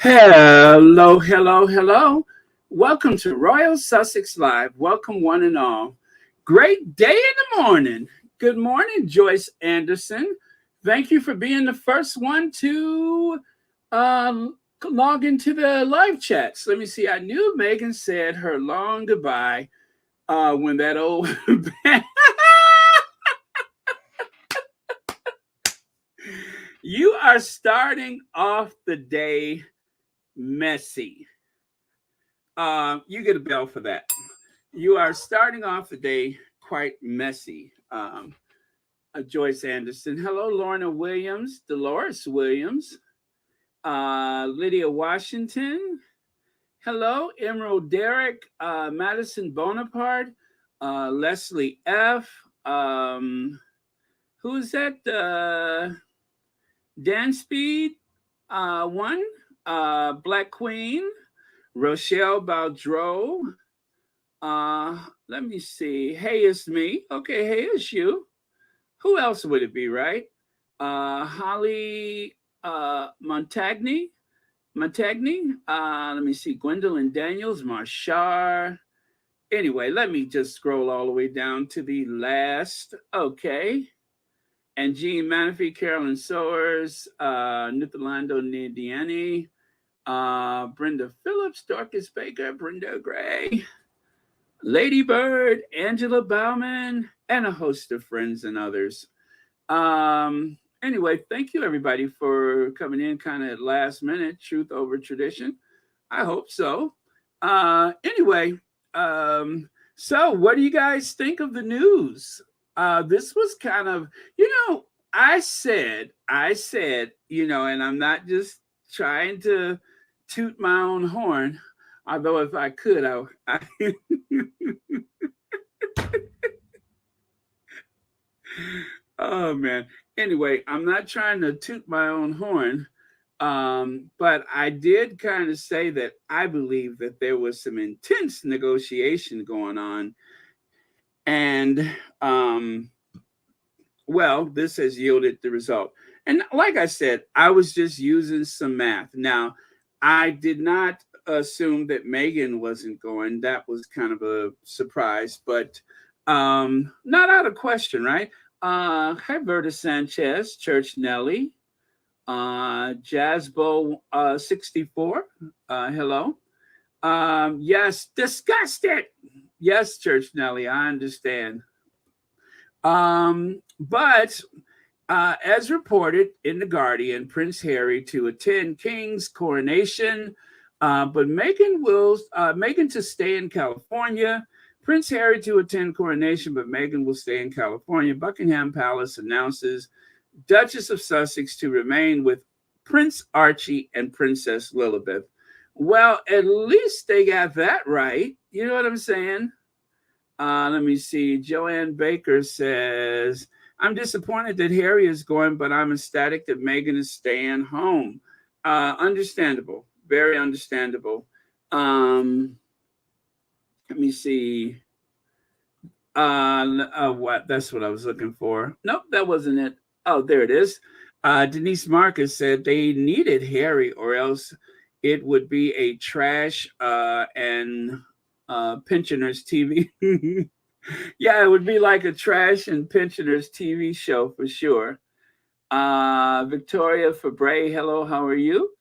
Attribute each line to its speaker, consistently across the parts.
Speaker 1: Hello, hello, hello. Welcome to Royal Sussex Live. Welcome, one and all. Great day in the morning. Good morning, Joyce Anderson. Thank you for being the first one to log into the live chats. Let me see. I knew Megan said her long goodbye when that old. You are starting off the day messy. You get a bell for that. You are starting off the day quite messy. Joyce Anderson. Hello, Lorna Williams, Dolores Williams, Lydia Washington. Hello, Emerald Derrick, Madison Bonaparte, Leslie F. Who's that? Dan Speed, one, Black Queen, Rochelle Baldreau. Let me see. Hey, it's me. Okay, hey, it's you. Who else would it be, right? Holly Montagny. Let me see. Gwendolyn Daniels, Marshar. Anyway, let me just scroll all the way down to the last. Okay. And Jean Manafee, Carolyn Sowers, Nithalando Nidiani, Brenda Phillips, Dorcas Baker, Brenda Gray, Lady Bird, Angela Bauman, and a host of friends and others. Anyway, thank you everybody for coming in kind of last minute, truth over tradition. I hope so. Anyway, so what do you guys think of the news? This was kind of, I said, and I'm not just trying to toot my own horn, although if I could, I oh man. Anyway, I'm not trying to toot my own horn, but I did kind of say that I believe that there was some intense negotiation going on, and well, this has yielded the result. And like I said, I was just using some math. Now, I did not assume that Meghan wasn't going. That was kind of a surprise, but not out of question, right? Hi, Berta Sanchez, Church Nelly, Jazzbo 64. Hello. Yes, disgusted. Yes, Church Nelly, I understand. But as reported in The Guardian, Prince Harry to attend King's coronation, but Meghan to stay in California. Prince Harry to attend coronation, but Meghan will stay in California. Buckingham Palace announces Duchess of Sussex to remain with Prince Archie and Princess Lilibeth. Well, at least they got that right. You know what I'm saying? Let me see. Joanne Baker says, I'm disappointed that Harry is going, but I'm ecstatic that Meghan is staying home. Understandable. Very understandable. Let me see. What? That's what I was looking for. Nope, that wasn't it. Oh, there it is. Denise Marcus said they needed Harry, or else it would be a trash and pensioners TV. Yeah, it would be like a trash and pensioners TV show for sure. Victoria Fabre, hello, how are you?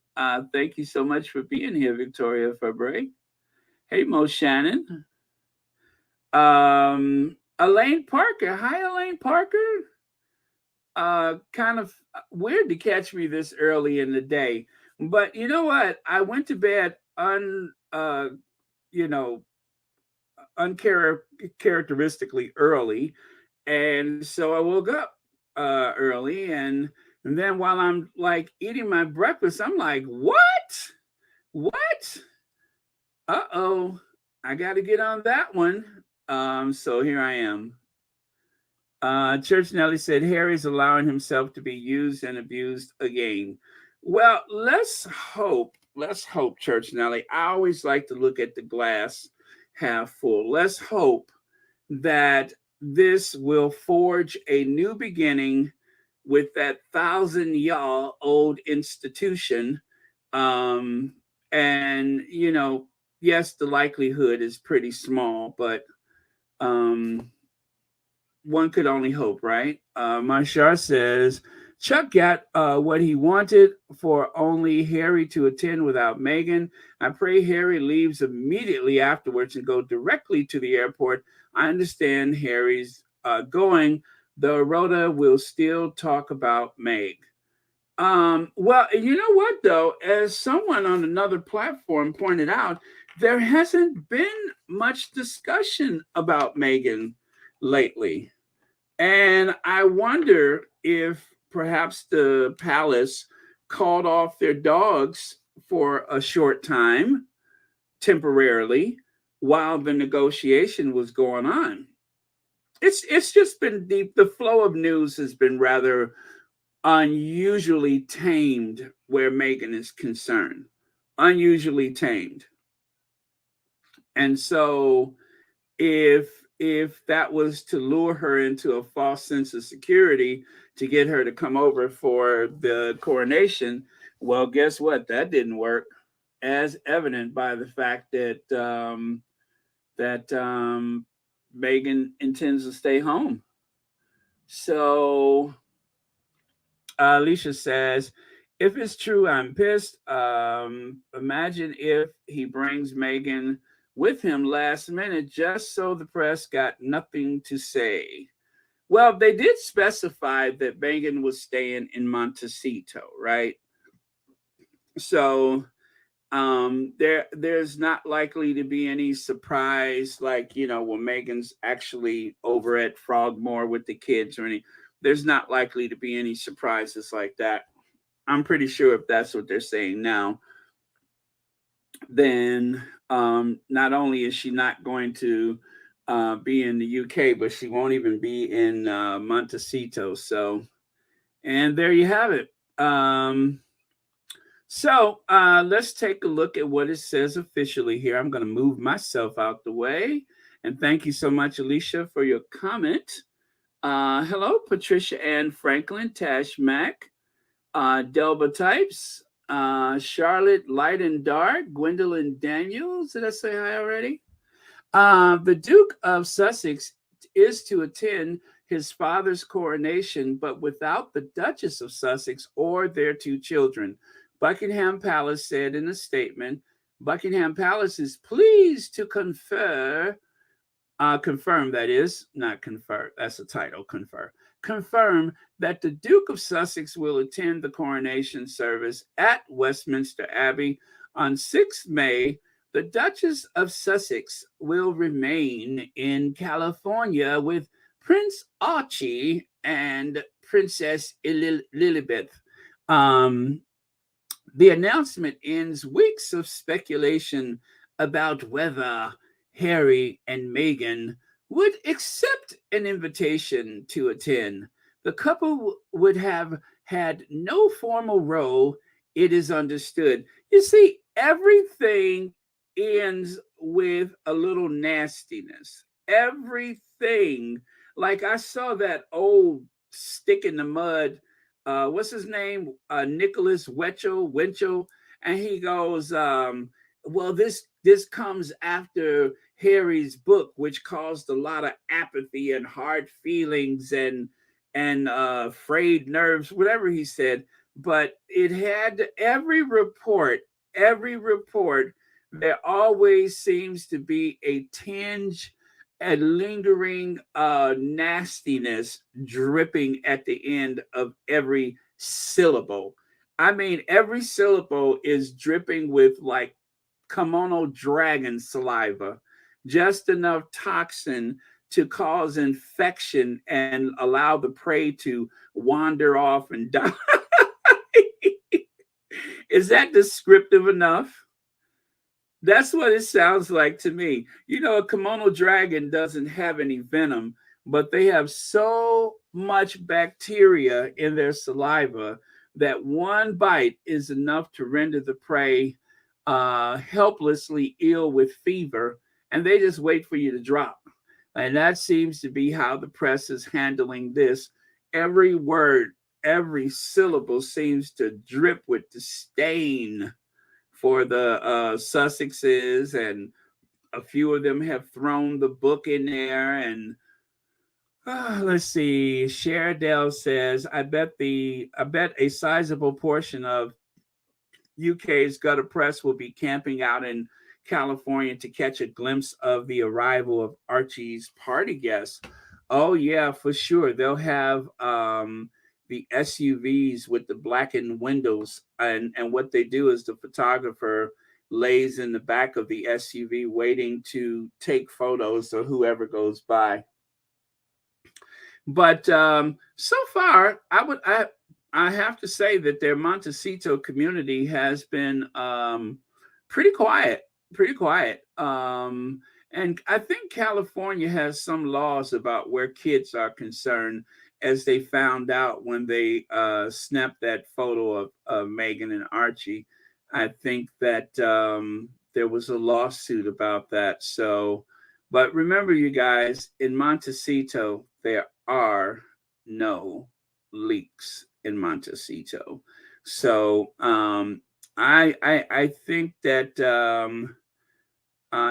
Speaker 1: Thank you so much for being here, Victoria Fabre. Hey, Mo Shannon. Elaine Parker. Hi, Elaine Parker. Kind of weird to catch me this early in the day. But you know what? I went to bed you know, uncharacteristically early. And so I woke up early, and then while I'm like eating my breakfast, I'm like, what? What? Uh-oh. I got to get on that one. So here I am. Church Nelly said Harry's allowing himself to be used and abused again. Well, let's hope. Let's hope, Church Nelly. I always like to look at the glass half full. Let's hope that this will forge a new beginning with that 1,000-year-old institution And, yes, the likelihood is pretty small, but um, one could only hope, right? Marshall says Chuck got what he wanted for only Harry to attend without Meghan. I pray Harry leaves immediately afterwards and go directly to the airport. I understand Harry's going, though Rhoda will still talk about Meg. Well, you know what though, as someone on another platform pointed out, there hasn't been much discussion about Meghan lately. And I wonder if perhaps the palace called off their dogs for a short time, temporarily, while the negotiation was going on. It's just been deep. The flow of news has been rather unusually tamed where Meghan is concerned. Unusually tamed. And so if that was to lure her into a false sense of security to get her to come over for the coronation, well, guess what? That didn't work, as evident by the fact that Meghan intends to stay home. So Alicia says, if it's true, I'm pissed. Imagine if he brings Meghan with him last minute just so the press got nothing to say. Well, they did specify that Meghan was staying in Montecito, right? So there's not likely to be any surprise, like, when Meghan's actually over at Frogmore with the kids or any. There's not likely to be any surprises like that. I'm pretty sure if that's what they're saying now, then not only is she not going to be in the UK, but she won't even be in Montecito. So, and there you have it. So let's take a look at what it says officially here. I'm going to move myself out the way. And thank you so much, Alicia, for your comment. Hello, Patricia Ann Franklin, Tash Mack, Delba Types, Charlotte Light and Dark, Gwendolyn Daniels. Did I say hi already? The Duke of Sussex is to attend his father's coronation, but without the Duchess of Sussex or their two children. Buckingham Palace said in a statement, Buckingham Palace is pleased to confirm, that is, not confer, that's the title, confirm that the Duke of Sussex will attend the coronation service at Westminster Abbey on 6th May. The Duchess of Sussex will remain in California with Prince Archie and Princess Lilibet. The announcement ends weeks of speculation about whether Harry and Meghan would accept an invitation to attend. The couple would have had no formal role, it is understood. You see, everything ends with a little nastiness. Everything. Like I saw that old stick in the mud, what's his name? Nicholas Winchell, and he goes, well, this comes after Harry's book, which caused a lot of apathy and hard feelings and frayed nerves, whatever he said. But it had every report, there always seems to be a tinge and lingering nastiness dripping at the end of every syllable. I mean, every syllable is dripping with like kimono dragon saliva, just enough toxin to cause infection and allow the prey to wander off and die. Is that descriptive enough? That's what it sounds like to me. A kimono dragon doesn't have any venom, but they have so much bacteria in their saliva that one bite is enough to render the prey helplessly ill with fever, and they just wait for you to drop. And that seems to be how the press is handling this. Every word, every syllable seems to drip with disdain for the Sussexes, and a few of them have thrown the book in there. And let's see. Sheradell says, I bet a sizable portion of UK's gutter press will be camping out in California to catch a glimpse of the arrival of Archie's party guests. Oh yeah, for sure. They'll have the SUVs with the blackened windows, and what they do is the photographer lays in the back of the SUV waiting to take photos of whoever goes by. But so far, I have to say that their Montecito community has been pretty quiet, pretty quiet. And I think California has some laws about where kids are concerned, as they found out when they snapped that photo of Meghan and Archie. I think that there was a lawsuit about that. So, but remember, you guys, in Montecito, there are no leaks in Montecito. So I think that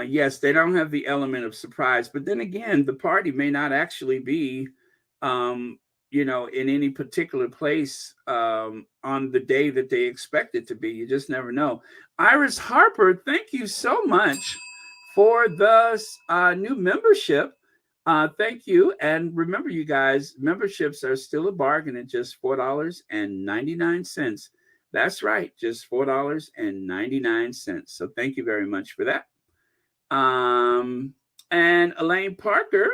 Speaker 1: yes, they don't have the element of surprise, but then again, the party may not actually be in any particular place on the day that they expect it to be. You just never know. Iris Harper, thank you so much for the new membership. Thank you. And remember, you guys, memberships are still a bargain at just $4.99. That's right, just $4.99. So thank you very much for that. And Elaine Parker,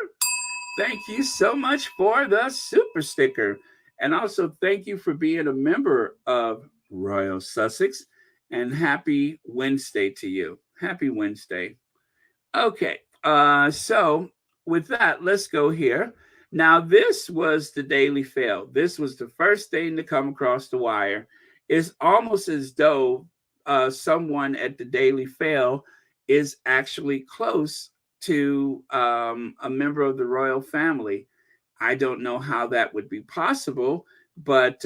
Speaker 1: thank you so much for the super sticker. And also thank you for being a member of Royal Sussex. And happy Wednesday to you. Happy Wednesday. Okay. So with that, let's go here. Now, this was the Daily Fail. This was the first thing to come across the wire. It's almost as though someone at the Daily Fail is actually close to a member of the royal family. I don't know how that would be possible, but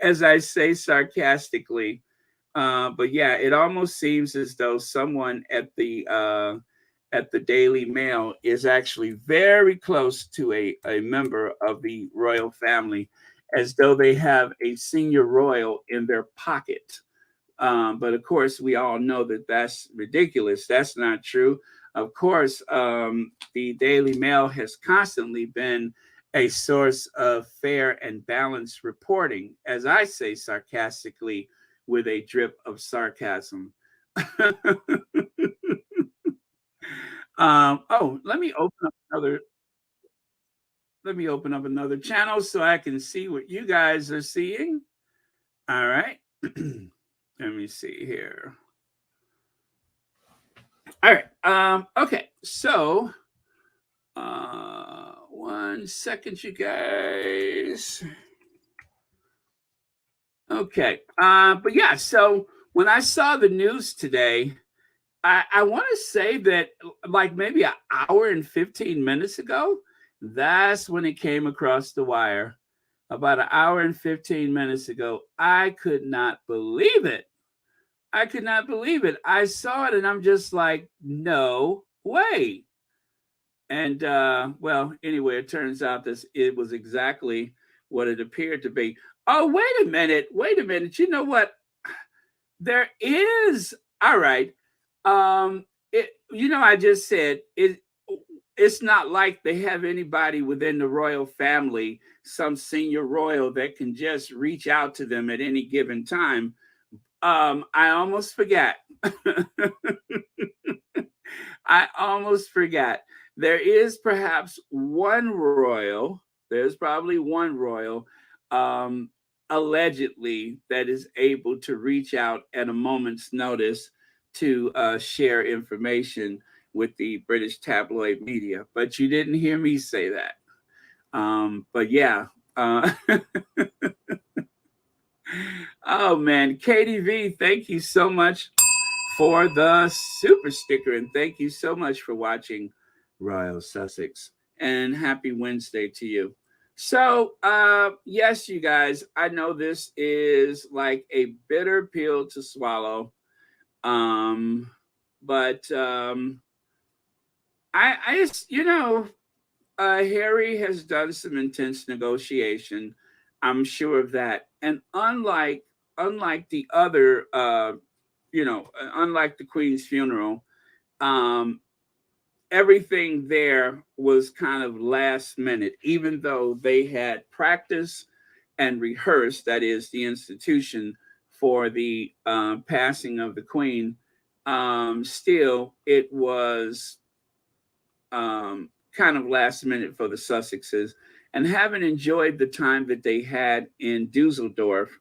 Speaker 1: as I say sarcastically, but yeah, it almost seems as though someone at the Daily Mail is actually very close to a member of the royal family, as though they have a senior royal in their pocket. But of course, we all know that that's ridiculous. That's not true. Of course, the Daily Mail has constantly been a source of fair and balanced reporting, as I say sarcastically, with a drip of sarcasm. Let me open up another channel so I can see what you guys are seeing. All right. Let me see here. All right. Okay. So, 1 second, you guys. Okay. But yeah. So when I saw the news today, I want to say that like maybe an hour and 15 minutes ago, that's when it came across the wire. About an hour and 15 minutes ago, I could not believe it. I could not believe it. I saw it and I'm just like, no way. And well, anyway, it turns out this it was exactly what it appeared to be. Oh, wait a minute. Wait a minute. You know what? There is, all right. I just said it's not like they have anybody within the royal family, some senior royal that can just reach out to them at any given time. I almost forgot. I almost forgot. There is perhaps one royal, there's probably one royal, allegedly, that is able to reach out at a moment's notice to share information with the British tabloid media. But you didn't hear me say that. But yeah. Oh man, KDV, thank you so much for the super sticker, and thank you so much for watching Royal Sussex. And happy Wednesday to you. So, yes, you guys, I know this is like a bitter pill to swallow. Um, but I just, Harry has done some intense negotiation. I'm sure of that. And unlike the other, unlike the Queen's funeral, um, everything there was kind of last minute, even though they had practiced and rehearsed, that is, the institution for the passing of the Queen. Still, it was kind of last minute for the Sussexes. And having enjoyed the time that they had in Dusseldorf,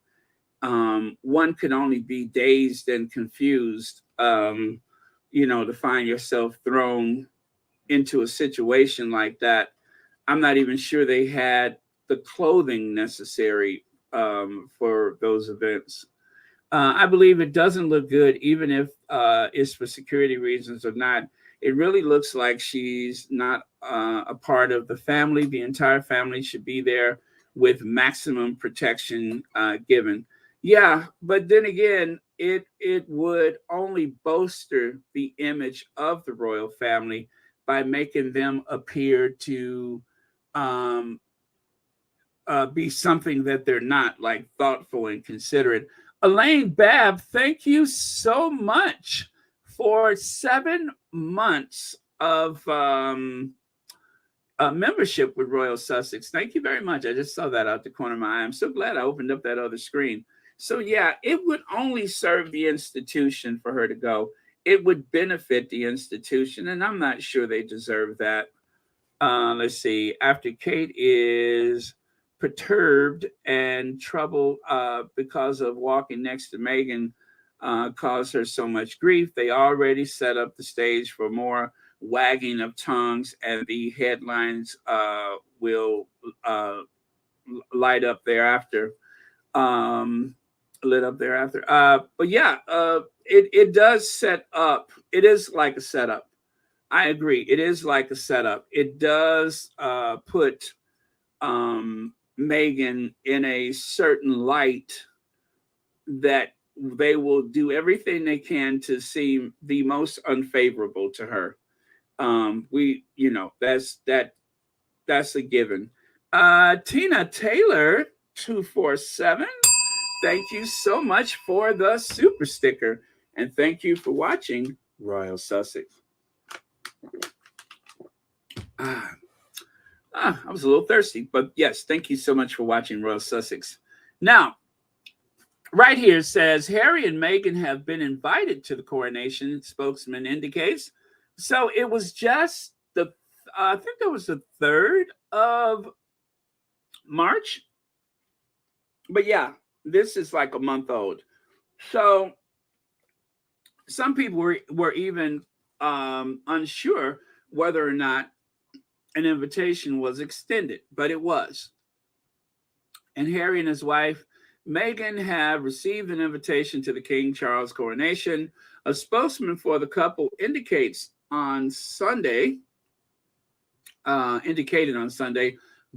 Speaker 1: one could only be dazed and confused, to find yourself thrown into a situation like that. I'm not even sure they had the clothing necessary for those events. I believe it doesn't look good, even if it's for security reasons or not. It really looks like she's not a part of the family. The entire family should be there with maximum protection given. Yeah, but then again, it would only bolster the image of the royal family by making them appear to um, be something that they're not, like thoughtful and considerate. Elaine Babb, thank you so much for 7 months of membership with Royal Sussex. Thank you very much. I just saw that out the corner of my eye. I'm so glad I opened up that other screen. So, yeah, it would only serve the institution for her to go. It would benefit the institution, and I'm not sure they deserve that. Let's see. After Kate is perturbed and troubled because of walking next to Meghan caused her so much grief, they already set up the stage for more wagging of tongues, and the headlines will light up thereafter. Um, Lit up thereafter. But yeah, it does set up. It is like a setup. I agree. It is like a setup. It does put Meghan in a certain light that they will do everything they can to seem the most unfavorable to her. That's a given. Tina Taylor 247. Thank you so much for the super sticker, and thank you for watching Royal Sussex. I was a little thirsty, but yes, thank you so much for watching Royal Sussex. Now, right here says Harry and Meghan have been invited to the coronation, spokesman indicates. So it was just I think that was the 3rd of March. But yeah, this is like a month old. So some people were even unsure whether or not an invitation was extended, but it was. And Harry and his wife, Meghan, have received an invitation to the King Charles coronation. A spokesman for the couple indicated on Sunday,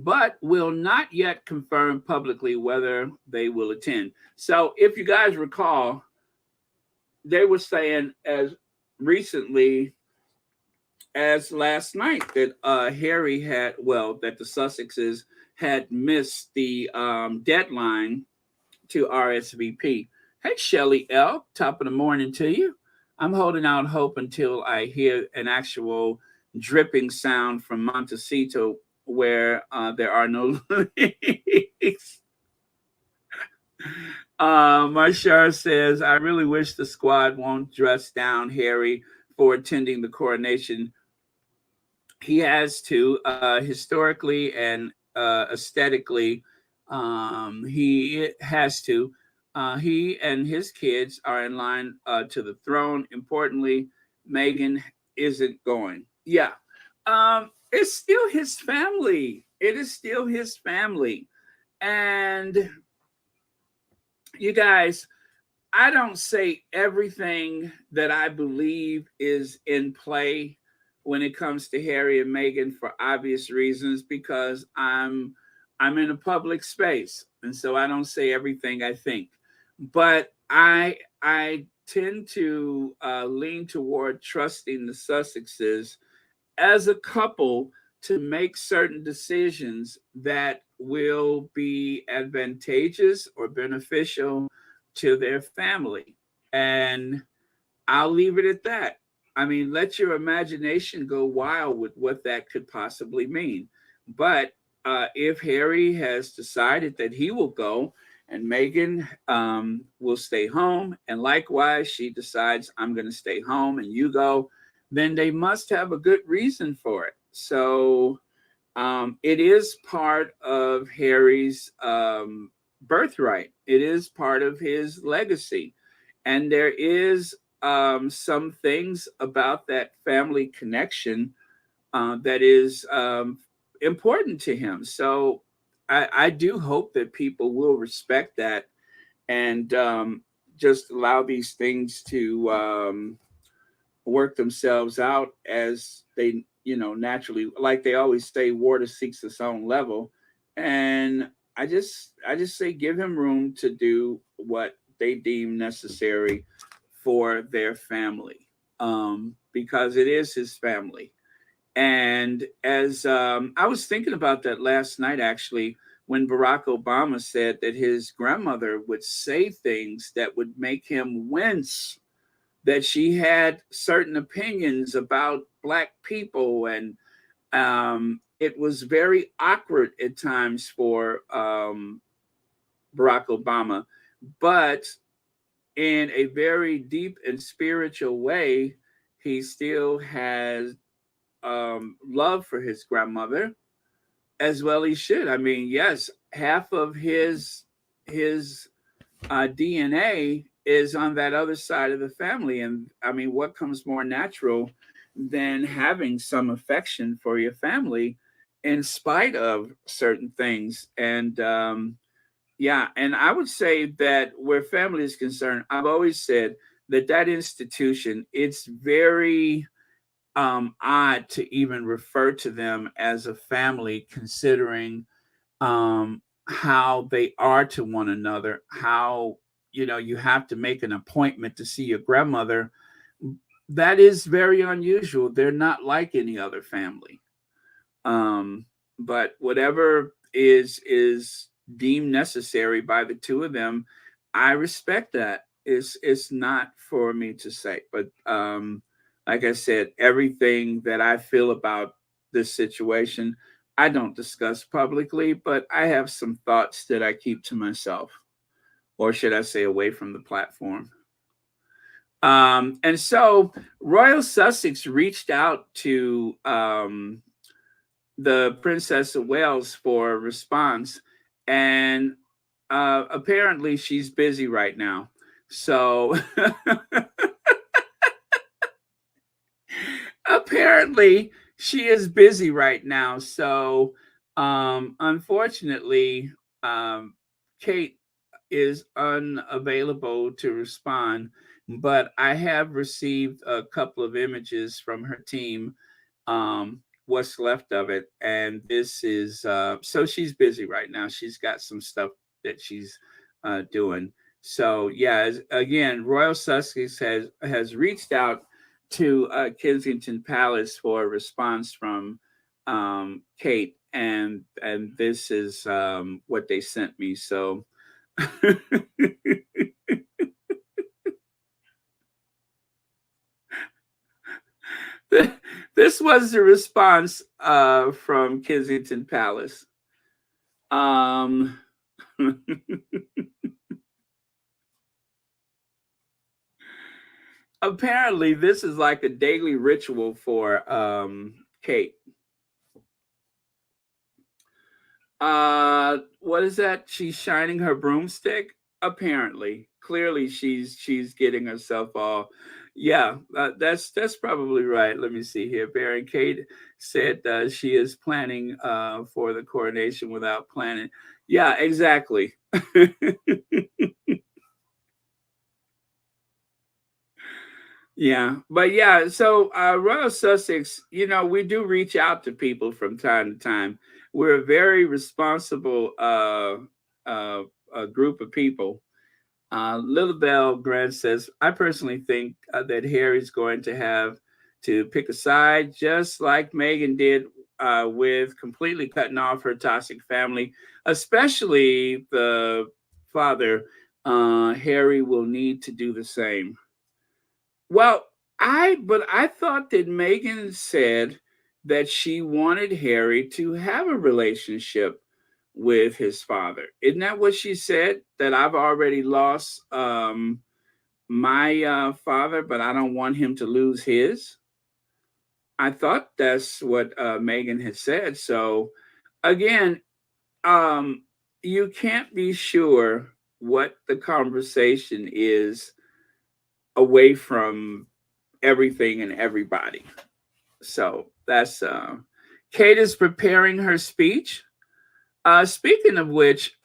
Speaker 1: but will not yet confirm publicly whether they will attend. So if you guys recall, they were saying as recently as last night that Harry that the Sussexes had missed the deadline to RSVP. Hey, Shelly L., top of the morning to you. I'm holding out hope until I hear an actual dripping sound from Montecito where there are no leaks. Marshall says, I really wish the squad won't dress down Harry for attending the coronation. He has to, historically and aesthetically, he has to. He and his kids are in line to the throne. Importantly, Meghan isn't going. Yeah. It's still his family. It is still his family. And you guys, I don't say everything that I believe is in play when it comes to Harry and Meghan for obvious reasons, because I'm I'm in a public space, and so I don't say everything I think. But I tend to lean toward trusting the Sussexes as a couple to make certain decisions that will be advantageous or beneficial to their family. And I'll leave it at that. I mean, let your imagination go wild with what that could possibly mean. But if Harry has decided that he will go and Meghan will stay home, and likewise she decides I'm going to stay home and you go, then they must have a good reason for it. So it is part of Harry's birthright, it is part of his legacy. And there is some things about that family connection that is important to him. So I do hope that people will respect that and just allow these things to work themselves out as they, naturally, like they always say, water seeks its own level. And I just say give him room to do what they deem necessary for their family, because it is his family. And as I was thinking about that last night, actually, when Barack Obama said that his grandmother would say things that would make him wince, that she had certain opinions about Black people, and it was very awkward at times for Barack Obama. But in a very deep and spiritual way, he still has love for his grandmother, as well he should. I mean, yes, half of his DNA is on that other side of the family, and I mean, what comes more natural than having some affection for your family in spite of certain things? And yeah, and I would say that where family is concerned, I've always said that that institution, it's very odd to even refer to them as a family, considering how they are to one another. How, you have to make an appointment to see your grandmother. That is very unusual. They're not like any other family. Um, but whatever is deemed necessary by the two of them, I respect that. It's not for me to say, but like I said, everything that I feel about this situation, I don't discuss publicly, but I have some thoughts that I keep to myself, or should I say, away from the platform. And so Royal Sussex reached out to the Princess of Wales for a response, and apparently she's busy right now. So apparently she is busy right now. So unfortunately, Kate is unavailable to respond, but I have received a couple of images from her team, what's left of it. And this is, so she's busy right now. She's got some stuff that she's doing. So yeah, again, Royal Sussex has reached out to Kensington Palace for a response from Kate, and this is what they sent me. So this was the response from Kensington Palace. Apparently, this is like a daily ritual for Kate. What is that? She's shining her broomstick. Apparently, clearly, she's getting herself all. Yeah, that's probably right. Let me see here. Baron Kate said she is planning for the coronation without planning. Yeah, exactly. Yeah, but yeah, so Royal Sussex, we do reach out to people from time to time. we're a very responsible group of people. Little Bell Grant says, I personally think that Harry's going to have to pick a side, just like Meghan did with completely cutting off her toxic family, especially the father. Harry will need to do the same. Well, I thought that Meghan said that she wanted Harry to have a relationship with his father. Isn't that what she said? That I've already lost my father, but I don't want him to lose his. I thought that's what Meghan had said. So again, um, you can't be sure what the conversation is away from everything and everybody. So that's Kate is preparing her speech. Speaking of which,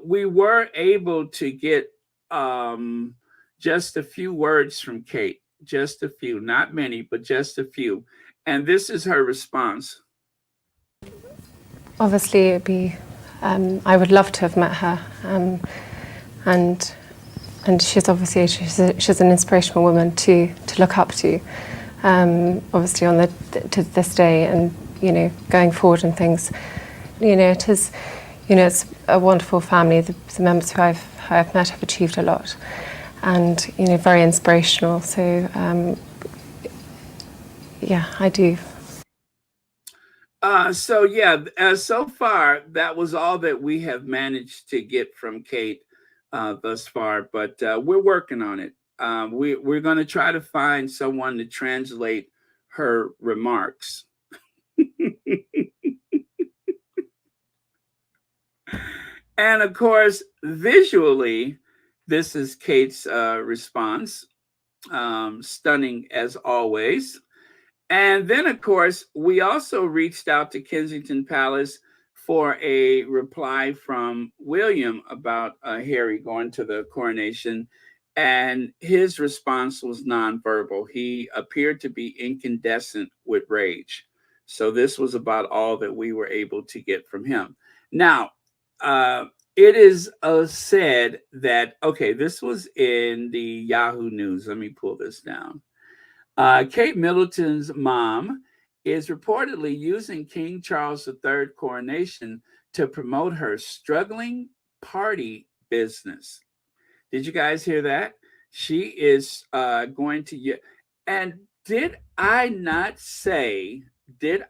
Speaker 1: we were able to get um, just a few words from Kate, just a few, not many, but just a few. And this is her response.
Speaker 2: Obviously, it'd be. I would love to have met her, and she's obviously she's an inspirational woman to look up to. Obviously, on to this day, and going forward and things. It is, it's a wonderful family. The members who I've met have achieved a lot, and very inspirational. So, yeah, I do.
Speaker 1: So far that was all that we have managed to get from Kate thus far, but we're working on it. We're going to try to find someone to translate her remarks. And of course, visually, this is Kate's response. Stunning as always. And then, of course, we also reached out to Kensington Palace for a reply from William about Harry going to the coronation. And his response was nonverbal. He appeared to be incandescent with rage. So, this was about all that we were able to get from him. Now, it is said that, okay, this was in the Yahoo News. Let me pull this down. Kate Middleton's mom is reportedly using King Charles III coronation to promote her struggling party business. Did you guys hear that? She is going to, and did I not say that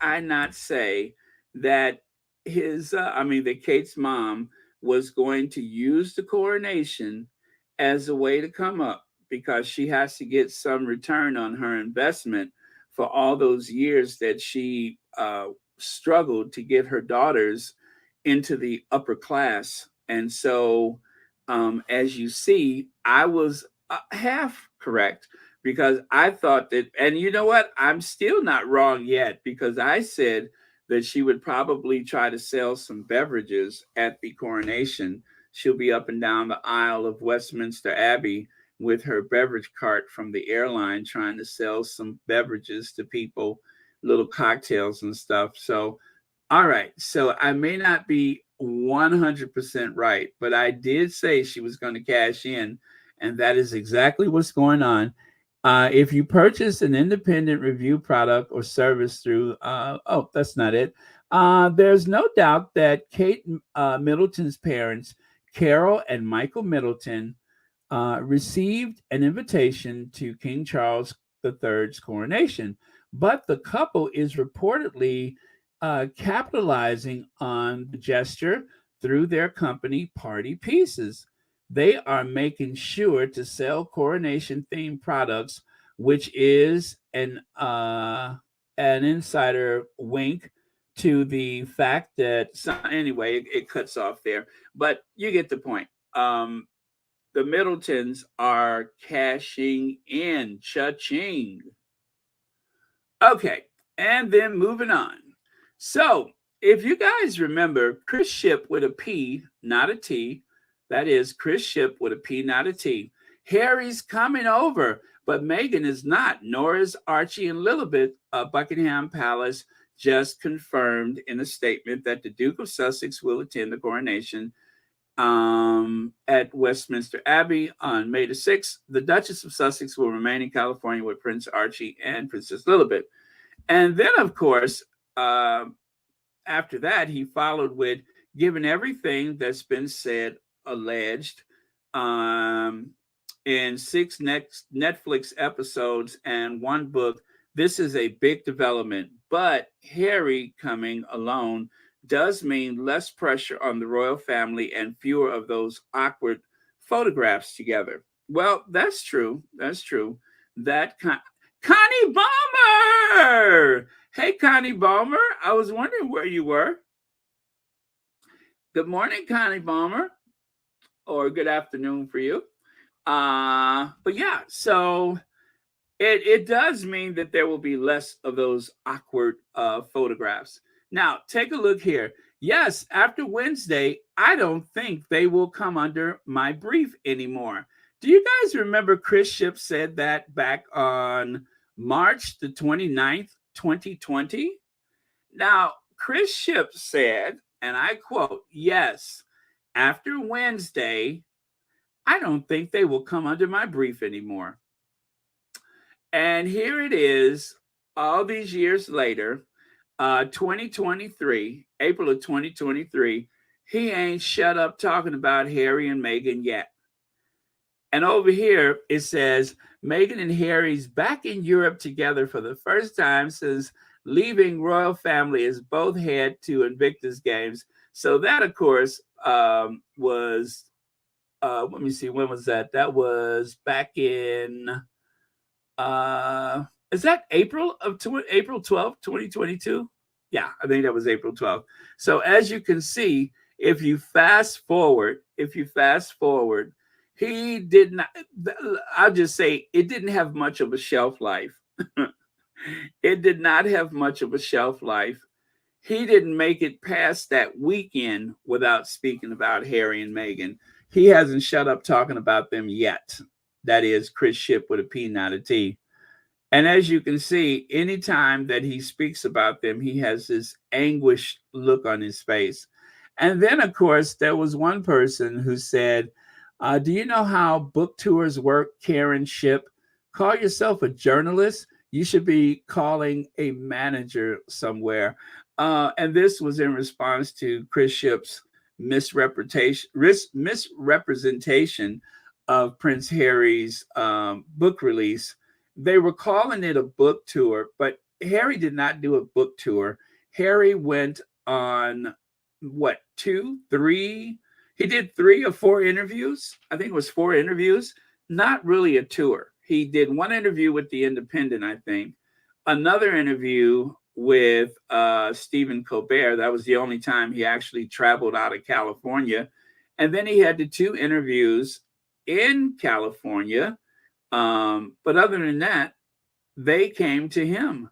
Speaker 1: that Kate's mom was going to use the coronation as a way to come up because she has to get some return on her investment for all those years that she struggled to get her daughters into the upper class. And so, as you see, I was half correct because I thought that, and you know what? I'm still not wrong yet because I said that she would probably try to sell some beverages at the coronation. She'll be up and down the aisle of Westminster Abbey with her beverage cart from the airline trying to sell some beverages to people, little cocktails and stuff. So, all right. So I may not be 100% right, but I did say she was going to cash in, and that is exactly what's going on. If you purchase an independent review product or service through, that's not it. There's no doubt that Kate Middleton's parents, Carol and Michael Middleton, received an invitation to King Charles III's coronation, but the couple is reportedly capitalizing on the gesture through their company Party Pieces. They are making sure to sell coronation themed products, which is an insider wink to the fact that anyway, it cuts off there, but you get the point. The Middletons are cashing in. Cha-ching. Okay, and then moving on. So, if you guys remember, Chris Ship with a P, not a T. That is Chris Ship with a P, not a T. Harry's coming over, but Meghan is not, nor is Archie and Lilibet Buckingham Palace just confirmed in a statement that the Duke of Sussex will attend the coronation at Westminster Abbey on May the 6th. The Duchess of Sussex will remain in California with Prince Archie and Princess Lilibet. And then, of course, after that, he followed with, given everything that's been said, alleged, in 6 Netflix episodes and 1 book, this is a big development. But Harry coming alone does mean less pressure on the royal family and fewer of those awkward photographs together. Well, that's true. That's true. Connie Balmer! Hey, Connie Balmer. I was wondering where you were. Good morning, Connie Balmer. Or good afternoon for you. But yeah, so it does mean that there will be less of those awkward photographs. Now, take a look here. Yes, after Wednesday, I don't think they will come under my brief anymore. Do you guys remember Chris Ship said that back on March the 29th, 2020? Now, Chris Ship said, and I quote, yes, after Wednesday, I don't think they will come under my brief anymore. And here it is, all these years later, 2023, April of 2023, he ain't shut up talking about Harry and Meghan yet. And over here, it says, Meghan and Harry's back in Europe together for the first time since leaving royal family as both head to Invictus Games. So that, of course, was, let me see, when was that? That was back in, is that April 12th, 2022? Yeah, I think that was April 12th. So as you can see, if you fast forward, he did not, I'll just say it didn't have much of a shelf life. It did not have much of a shelf life. He didn't make it past that weekend without speaking about Harry and Meghan. He hasn't shut up talking about them yet. That is Chris Ship with a P, not a T. And as you can see, anytime that he speaks about them, he has this anguished look on his face. And then, of course, there was one person who said, do you know how book tours work, Karen Ship? Call yourself a journalist. You should be calling a manager somewhere. And this was in response to Chris Ship's misrepresentation of Prince Harry's book release. They were calling it a book tour, but Harry did not do a book tour. Harry went on, what, 2, 3? He did 3 or 4 interviews. I think it was 4 interviews. Not really a tour. He did 1 interview with The Independent, I think. Another interview with Stephen Colbert. That was the only time he actually traveled out of California. And then he had the 2 interviews in California. But other than that, they came to him.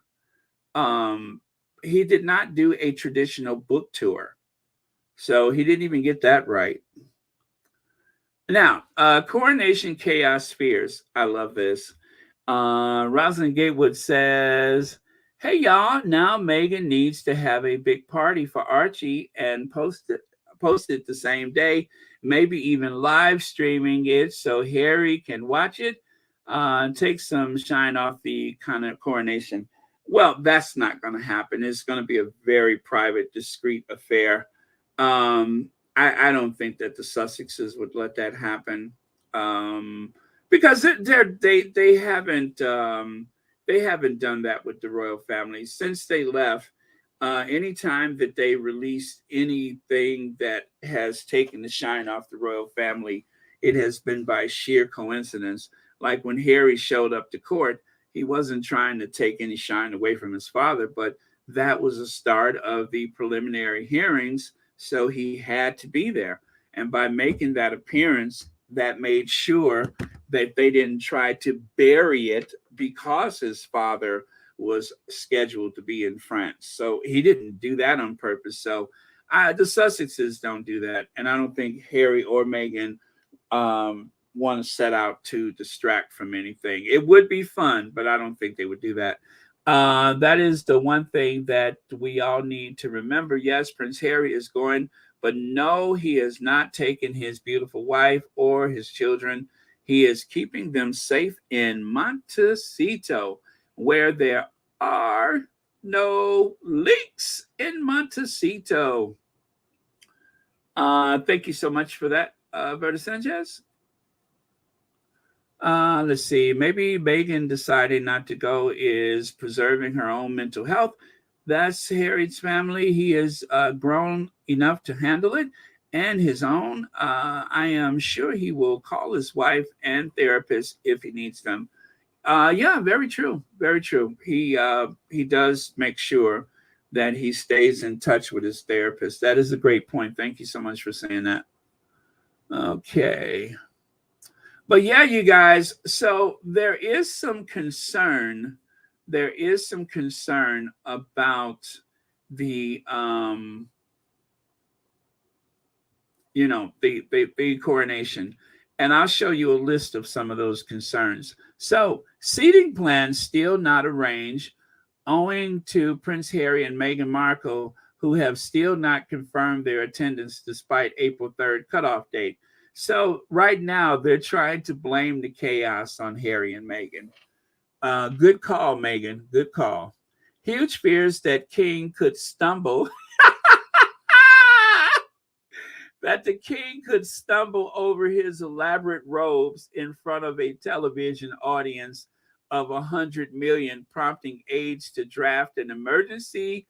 Speaker 1: He did not do a traditional book tour. So he didn't even get that right. Now, Coronation Chaos Spheres. I love this. Rosalind Gatewood says, hey, y'all, now Meghan needs to have a big party for Archie and post it the same day, maybe even live streaming it so Harry can watch it, take some shine off the kind of coronation. Well, that's not going to happen. It's going to be a very private, discreet affair. I don't think that the Sussexes would let that happen, because they haven't done that with the royal family since they left. Anytime that they released anything that has taken the shine off the royal family, it has been by sheer coincidence. Like when Harry showed up to court, he wasn't trying to take any shine away from his father, but that was the start of the preliminary hearings. So he had to be there. And by making that appearance, that made sure that they didn't try to bury it because his father was scheduled to be in France. So he didn't do that on purpose. So the Sussexes don't do that. And I don't think Harry or Meghan want to set out to distract from anything. It would be fun, but I don't think they would do that. That is the one thing that we all need to remember. Yes, Prince Harry is going, but no, he has not taken his beautiful wife or his children. He is keeping them safe in Montecito, where there are no leaks in Montecito. Thank you so much for that, Berta Sanchez. Let's see. Maybe Megan deciding not to go is preserving her own mental health. That's Harry's family. He has grown enough to handle it and his own. I am sure he will call his wife and therapist if he needs them. Yeah, very true. Very true. He does make sure that he stays in touch with his therapist. That is a great point. Thank you so much for saying that. Okay. But yeah, you guys, so there is some concern. There is some concern about the the coronation. And I'll show you a list of some of those concerns. So, seating plans still not arranged owing to Prince Harry and Meghan Markle, who have still not confirmed their attendance despite April 3rd cutoff date. So right now they're trying to blame the chaos on Harry and Meghan. Good call, Meghan. Good call. Huge fears that King could stumble. That the king could stumble over his elaborate robes in front of a television audience of 100 million, prompting aides to draft an emergency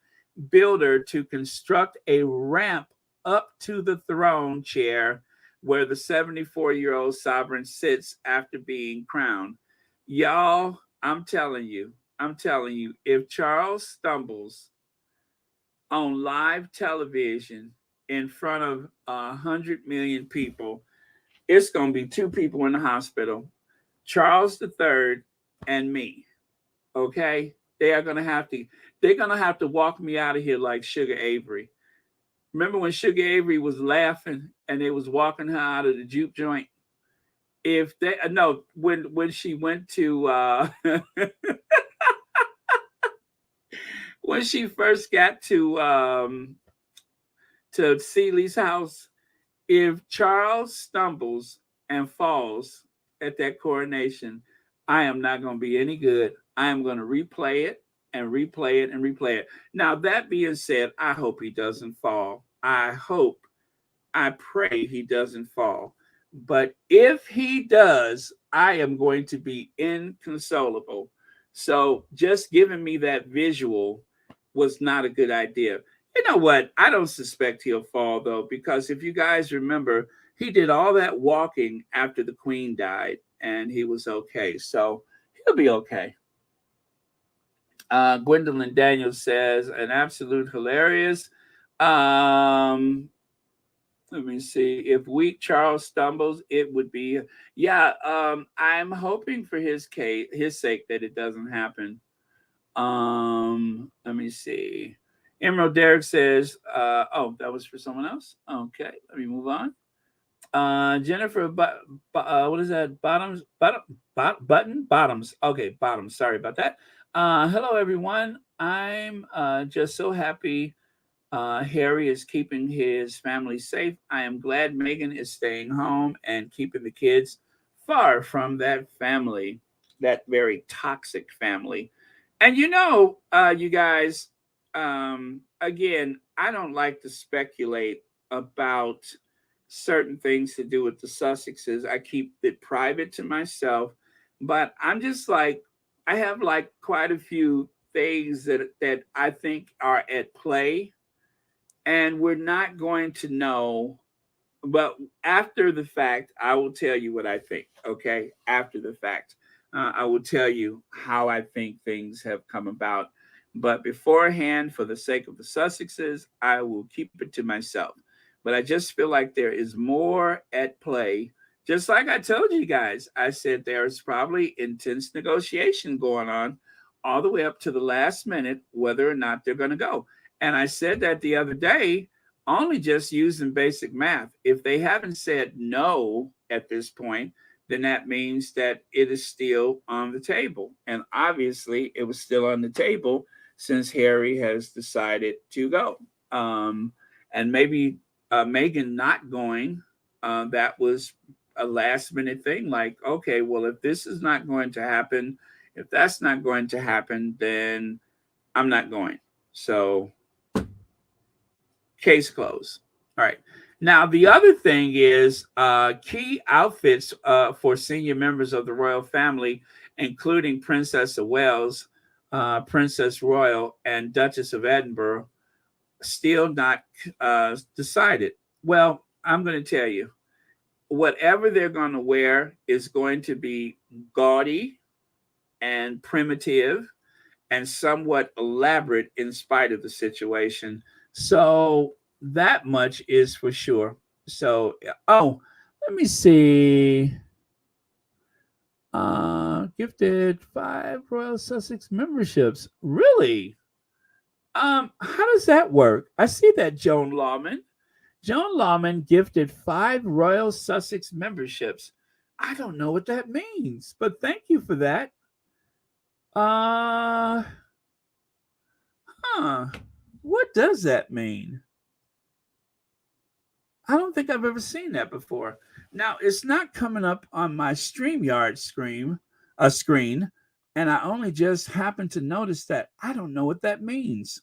Speaker 1: builder to construct a ramp up to the throne chair where the 74-year-old sovereign sits after being crowned. Y'all, I'm telling you, if Charles stumbles on live television in front of 100 million people, it's going to be two people in the hospital, Charles III and me. Okay, they're going to have to walk me out of here like Sugar Avery. Remember when Sugar Avery was laughing and they was walking her out of the juke joint? If they no, when she went to when she first got to Seeley's house, if Charles stumbles and falls at that coronation, I am not going to be any good. I am going to replay it and replay it and replay it. Now, that being said, I hope he doesn't fall. I pray he doesn't fall. But if he does, I am going to be inconsolable. So just giving me that visual was not a good idea. You know what? I don't suspect he'll fall, though, because if you guys remember, he did all that walking after the queen died and he was okay. So he'll be okay. Gwendolyn Daniels says, an absolute hilarious. Let me see. If weak Charles stumbles, it would be, yeah. I'm hoping for his sake that it doesn't happen. Let me see. Emerald Derek says, oh, that was for someone else. Okay, let me move on. Jennifer, what is that? Bottoms. Okay, bottoms. Sorry about that. Hello, everyone. I'm just so happy Harry is keeping his family safe. I am glad Meghan is staying home and keeping the kids far from that family, that very toxic family. And you guys, again, I don't like to speculate about certain things to do with the Sussexes. I keep it private to myself, but I'm just like, I have like quite a few things that I think are at play, and we're not going to know. But after the fact, I will tell you what I think. Okay, after the fact, I will tell you how I think things have come about. But beforehand, for the sake of the Sussexes, I will keep it to myself. But I just feel like there is more at play. Just like I told you guys, I said there's probably intense negotiation going on all the way up to the last minute, whether or not they're going to go. And I said that the other day, only just using basic math. If they haven't said no at this point, then that means that it is still on the table. And obviously, it was still on the table since Harry has decided to go. And maybe Meghan not going, that was a last minute thing. Like, okay, well, if this is not going to happen, if that's not going to happen, then I'm not going. So, case closed. All right. Now, the other thing is key outfits for senior members of the royal family, including Princess of Wales, Princess Royal, and Duchess of Edinburgh, still not decided. Well, I'm going to tell you, whatever they're going to wear is going to be gaudy and primitive and somewhat elaborate in spite of the situation. So that much is for sure. So, oh, let me see. Gifted 5 Royal Sussex memberships. Really? How does that work? I see that, Joan Lawman. Joan Lawman gifted 5 Royal Sussex memberships. I don't know what that means, but thank you for that. Uh, huh. What does that mean? I don't think I've ever seen that before. Now, it's not coming up on my StreamYard screen, and I only just happened to notice that. I don't know what that means.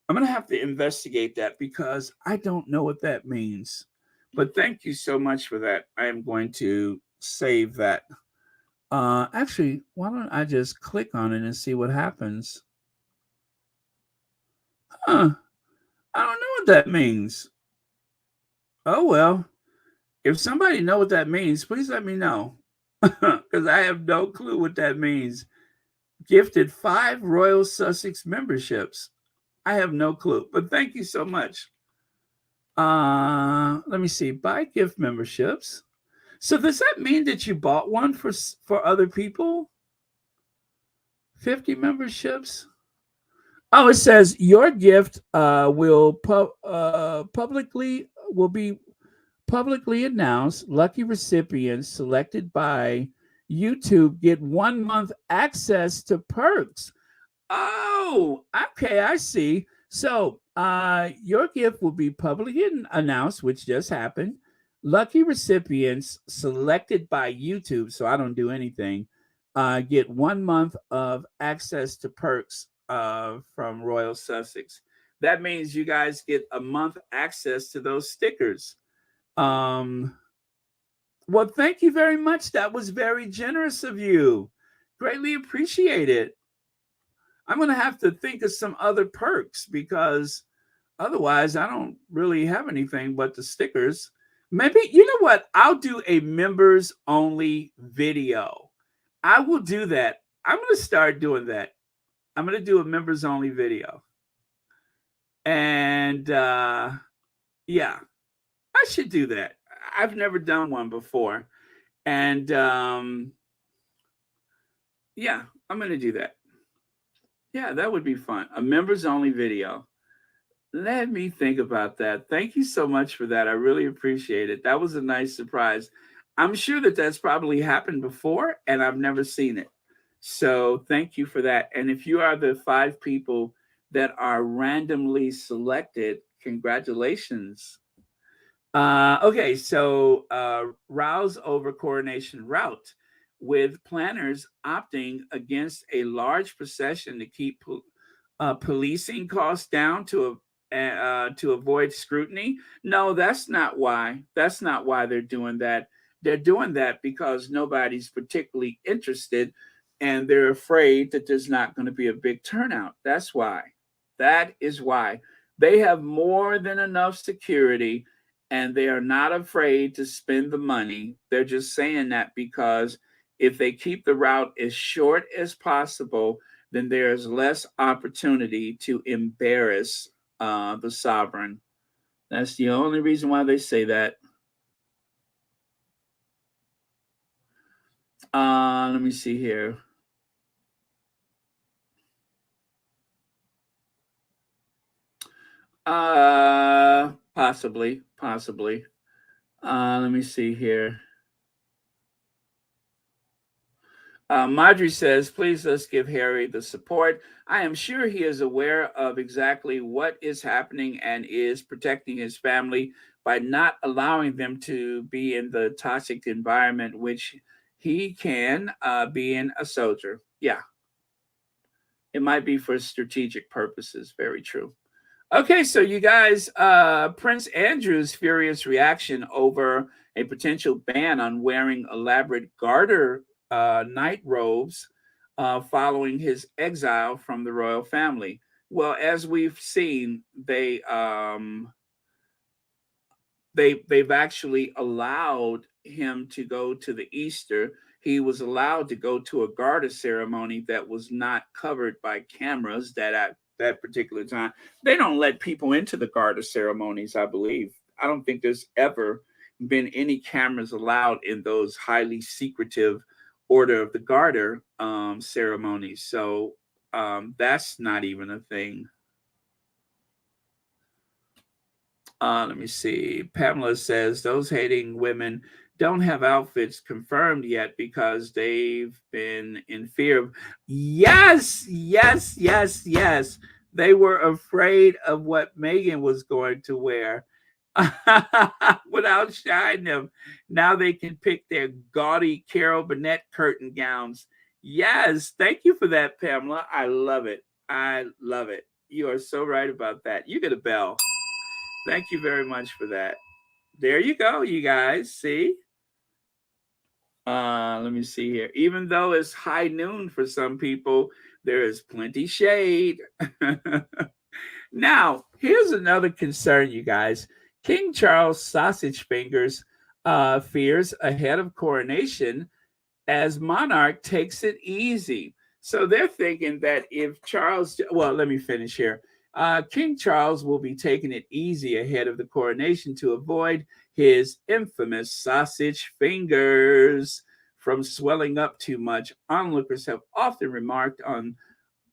Speaker 1: I'm going to have to investigate that because I don't know what that means. But thank you so much for that. I am going to save that. Actually, why don't I just click on it and see what happens? Huh. I don't know what that means. Oh, well. If somebody know what that means, please let me know. Because I have no clue what that means. Gifted 5 Royal Sussex memberships. I have no clue. But thank you so much. Let me see. Buy gift memberships. So does that mean that you bought one for other people? 50 memberships. Oh, it says your gift will be publicly announced. Lucky recipients selected by YouTube get 1 month access to perks. Oh, okay, I see. So, your gift will be publicly announced, which just happened. Lucky recipients selected by YouTube, so I don't do anything, get 1 month of access to perks from Royal Sussex. That means you guys get a month access to those stickers. Well, thank you very much. That was very generous of you. Greatly appreciate it. I'm going to have to think of some other perks because otherwise I don't really have anything but the stickers. Maybe, you know what? I'll do a members only video. I will do that. I'm going to start doing that. I'm going to do a members only video. And yeah, I should do that. I've never done one before. And yeah, I'm going to do that. Yeah, that would be fun. A members only video. Let me think about that. Thank you so much for that. I really appreciate it. That was a nice surprise. I'm sure that that's probably happened before and I've never seen it. So thank you for that. And if you are the 5 people that are randomly selected, congratulations. Okay, so rouse over coronation route, with planners opting against a large procession to keep policing costs down to avoid scrutiny. No, that's not why. That's not why they're doing that. They're doing that because nobody's particularly interested, and they're afraid that there's not going to be a big turnout. That's why. That is why they have more than enough security and they are not afraid to spend the money. They're just saying that because if they keep the route as short as possible, then there's less opportunity to embarrass the sovereign. That's the only reason why they say that. Let me see here. Possibly. Let me see here. Marjorie says, please let's give Harry the support. I am sure he is aware of exactly what is happening and is protecting his family by not allowing them to be in the toxic environment which he can be in a soldier. Yeah, it might be for strategic purposes. Very true. Okay, so you guys, Prince Andrew's furious reaction over a potential ban on wearing elaborate garter night robes following his exile from the royal family. Well, as we've seen, they've actually allowed him to go to the Easter. He was allowed to go to a garter ceremony that was not covered by cameras that at that particular time. They don't let people into the garter ceremonies, I believe. I don't think there's ever been any cameras allowed in those highly secretive Order of the Garter ceremonies. So that's not even a thing. Let me see. Pamela says those hating women don't have outfits confirmed yet because they've been in fear of. Yes, yes, yes, yes. They were afraid of what Meghan was going to wear without shying them. Now they can pick their gaudy Carol Burnett curtain gowns. Yes, thank you for that, Pamela. I love it. I love it. You are so right about that. You get a bell. Thank you very much for that. There you go, you guys. See? Let me see here. Even though it's high noon for some people, there is plenty shade. Now, here's another concern, you guys. King Charles sausage fingers fears ahead of coronation as monarch takes it easy. So they're thinking that if Charles, well, let me finish here. King Charles will be taking it easy ahead of the coronation to avoid his infamous sausage fingers from swelling up too much. Onlookers have often remarked on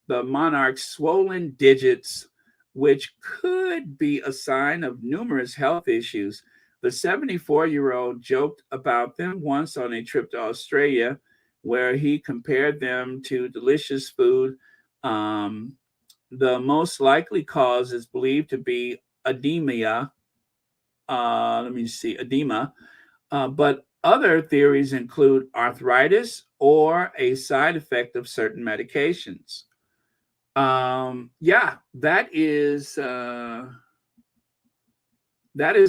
Speaker 1: the monarch's swollen digits, which could be a sign of numerous health issues. The 74-year-old joked about them once on a trip to Australia, where he compared them to delicious food. The most likely cause is believed to be edema. Edema. But other theories include arthritis or a side effect of certain medications. Yeah, that is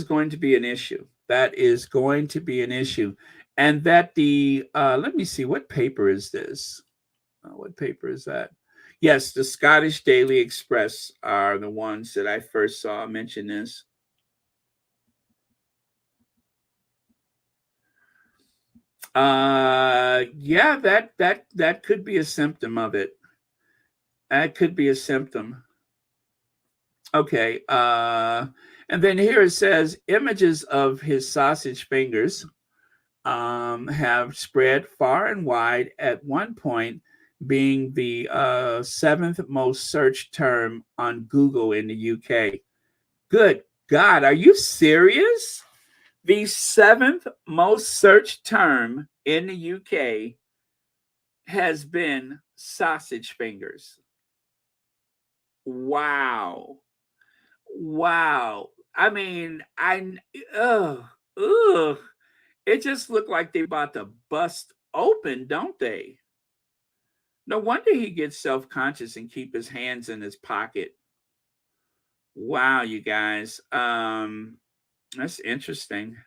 Speaker 1: going to be an issue. That is going to be an issue. And that the let me see, what paper is this? What paper is that? Yes, the Scottish Daily Express are the ones that I first saw mention this. Yeah, that could be a symptom of it. That could be a symptom. Okay. And then here it says images of his sausage fingers have spread far and wide, at one point being the seventh most searched term on Google in the UK. Good God, are you serious? The seventh most searched term in the UK has been sausage fingers. Wow. Wow. I mean, ugh, ugh. It just looked like they about to bust open, don't they? No wonder he gets self-conscious and keep his hands in his pocket. Wow, you guys. That's interesting.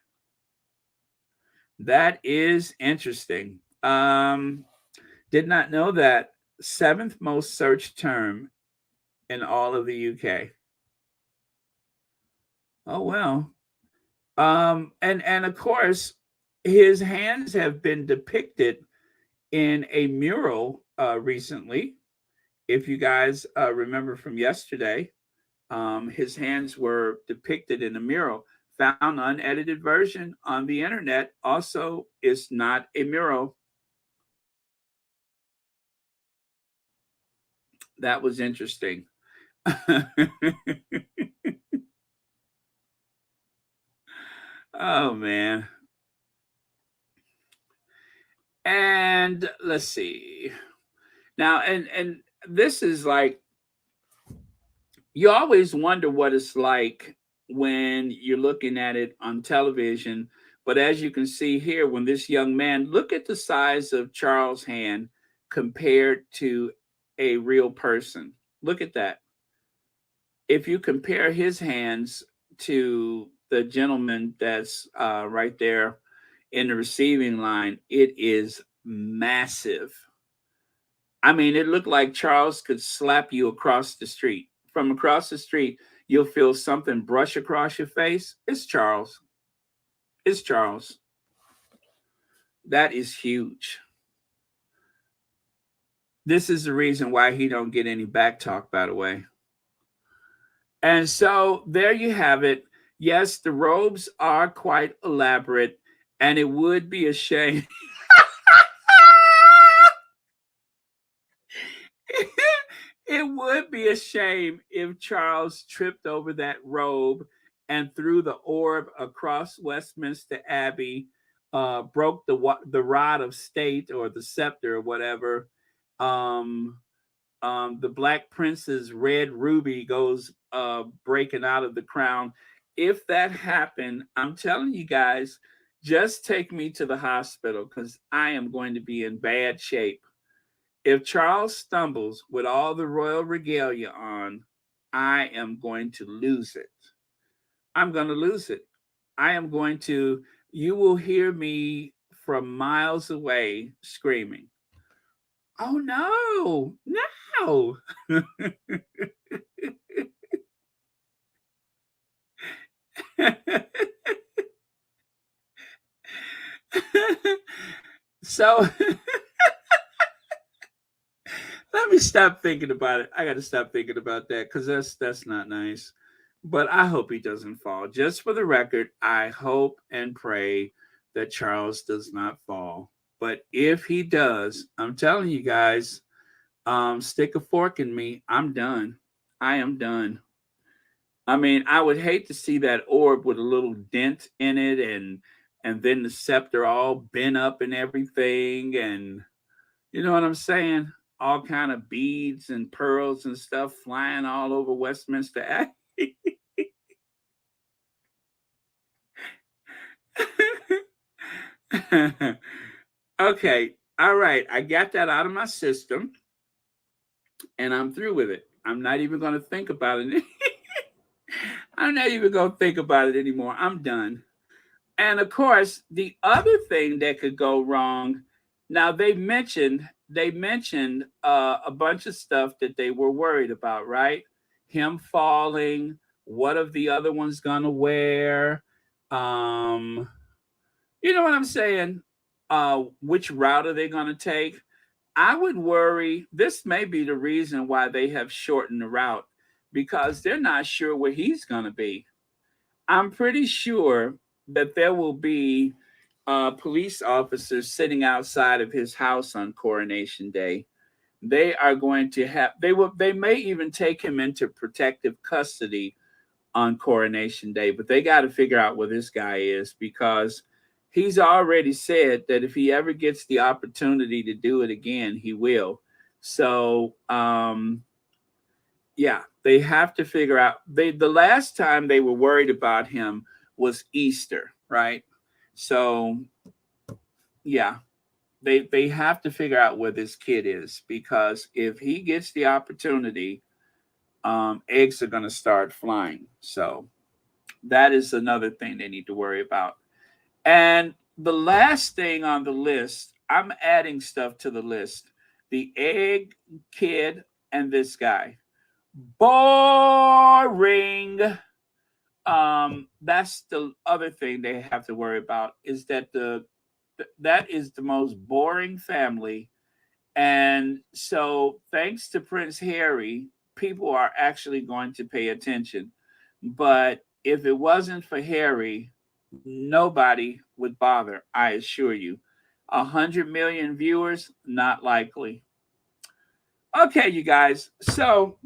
Speaker 1: That is interesting. Did not know that. Seventh most searched term in all of the UK. Oh well. And of course, his hands have been depicted in a mural recently. If you guys remember from yesterday, his hands were depicted in a mural. Found unedited version on the internet. Also, is not a mural. That was interesting. Oh man. And let's see. Now, and this is like, you always wonder what it's like when you're looking at it on television. But as you can see here, when this young man, look at the size of Charles' hand compared to a real person. Look at that. If you compare his hands to the gentleman that's right there in the receiving line, it is massive. I mean, it looked like Charles could slap you across the street. From across the street, you'll feel something brush across your face. It's Charles. It's Charles. That is huge. This is the reason why he don't get any back talk, by the way. And so there you have it. Yes, the robes are quite elaborate, and it would be a shame. It would be a shame if Charles tripped over that robe and threw the orb across Westminster Abbey, broke the rod of state or the scepter or whatever. Um, the Black Prince's red ruby goes breaking out of the crown. If that happened, I'm telling you guys, just take me to the hospital because I am going to be in bad shape. If Charles stumbles with all the royal regalia on, I am going to lose it. I'm going to lose it. I am going to, you will hear me from miles away screaming, "Oh no, no." So let me stop thinking about it. I got to stop thinking about that because that's not nice. But I hope he doesn't fall. Just for the record, I hope and pray that Charles does not fall. But if he does, I'm telling you guys, stick a fork in me. I'm done. I am done. I mean, I would hate to see that orb with a little dent in it, and then the scepter all bent up and everything, and you know what I'm saying? All kind of beads and pearls and stuff flying all over Westminster Abbey. Okay, all right. I got that out of my system, and I'm through with it. I'm not even going to think about it. I'm not even going to think about it anymore. I'm done. And of course, the other thing that could go wrong. Now they mentioned a bunch of stuff that they were worried about, right? Him falling. What are the other ones gonna wear? Um, you know what I'm saying? Which route are they gonna take? I would worry. This may be the reason why they have shortened the route because they're not sure where he's gonna be. I'm pretty sure that there will be police officers sitting outside of his house on Coronation Day. They are going to have they may even take him into protective custody on Coronation Day, but they got to figure out where this guy is because he's already said that if he ever gets the opportunity to do it again, he will. So yeah, they have to figure out. The last time they were worried about him was Easter, right? So yeah, they have to figure out where this kid is because if he gets the opportunity, eggs are going to start flying. So that is another thing they need to worry about. And the last thing on the list, I'm adding stuff to the list. The egg kid and this guy. Boring. That's the other thing they have to worry about is that that is the most boring family. And so thanks to Prince Harry, people are actually going to pay attention. But if it wasn't for Harry, nobody would bother, I assure you. 100 million viewers, not likely. Okay, you guys. So,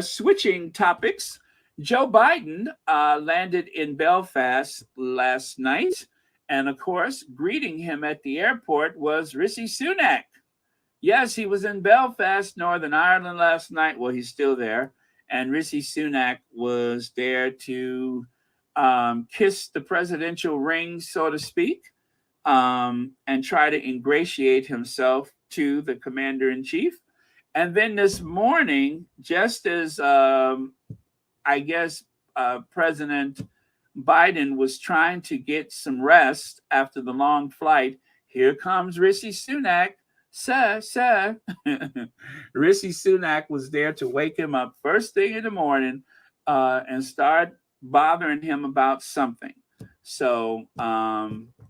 Speaker 1: switching topics, Joe Biden landed in Belfast last night, And of course, greeting him at the airport was Rishi Sunak. Yes, he was in Belfast, Northern Ireland last night. Well, he's still there. And Rishi Sunak was there to kiss the presidential ring, so to speak, and try to ingratiate himself to the commander in chief. And then this morning, just as I guess President Biden was trying to get some rest after the long flight, here comes Rishi Sunak. Sir. Rishi Sunak was there to wake him up first thing in the morning and start bothering him about something. So,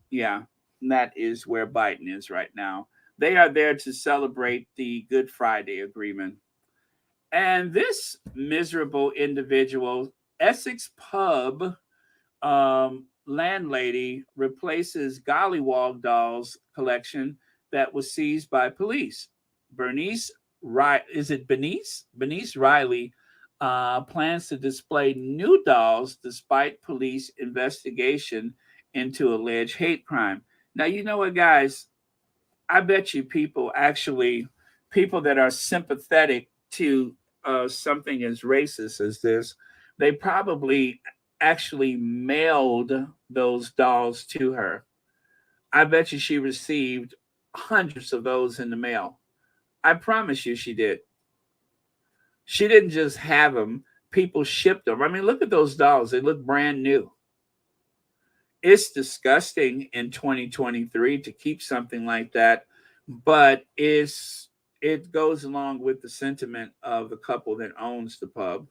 Speaker 1: yeah, that is where Biden is right now. They are there to celebrate the Good Friday Agreement. And this miserable individual, Essex Pub landlady, replaces Gollywog dolls collection that was seized by police. Bernice Riley plans to display new dolls despite police investigation into alleged hate crime. Now, you know what, guys? I bet you people that are sympathetic to something as racist as this, they probably actually mailed those dolls to her. I bet you she received hundreds of those in the mail. I promise you she did. She didn't just have them, people shipped them. I mean, look at those dolls. They look brand new. It's disgusting in 2023 to keep something like that, but it goes along with the sentiment of the couple that owns the pub.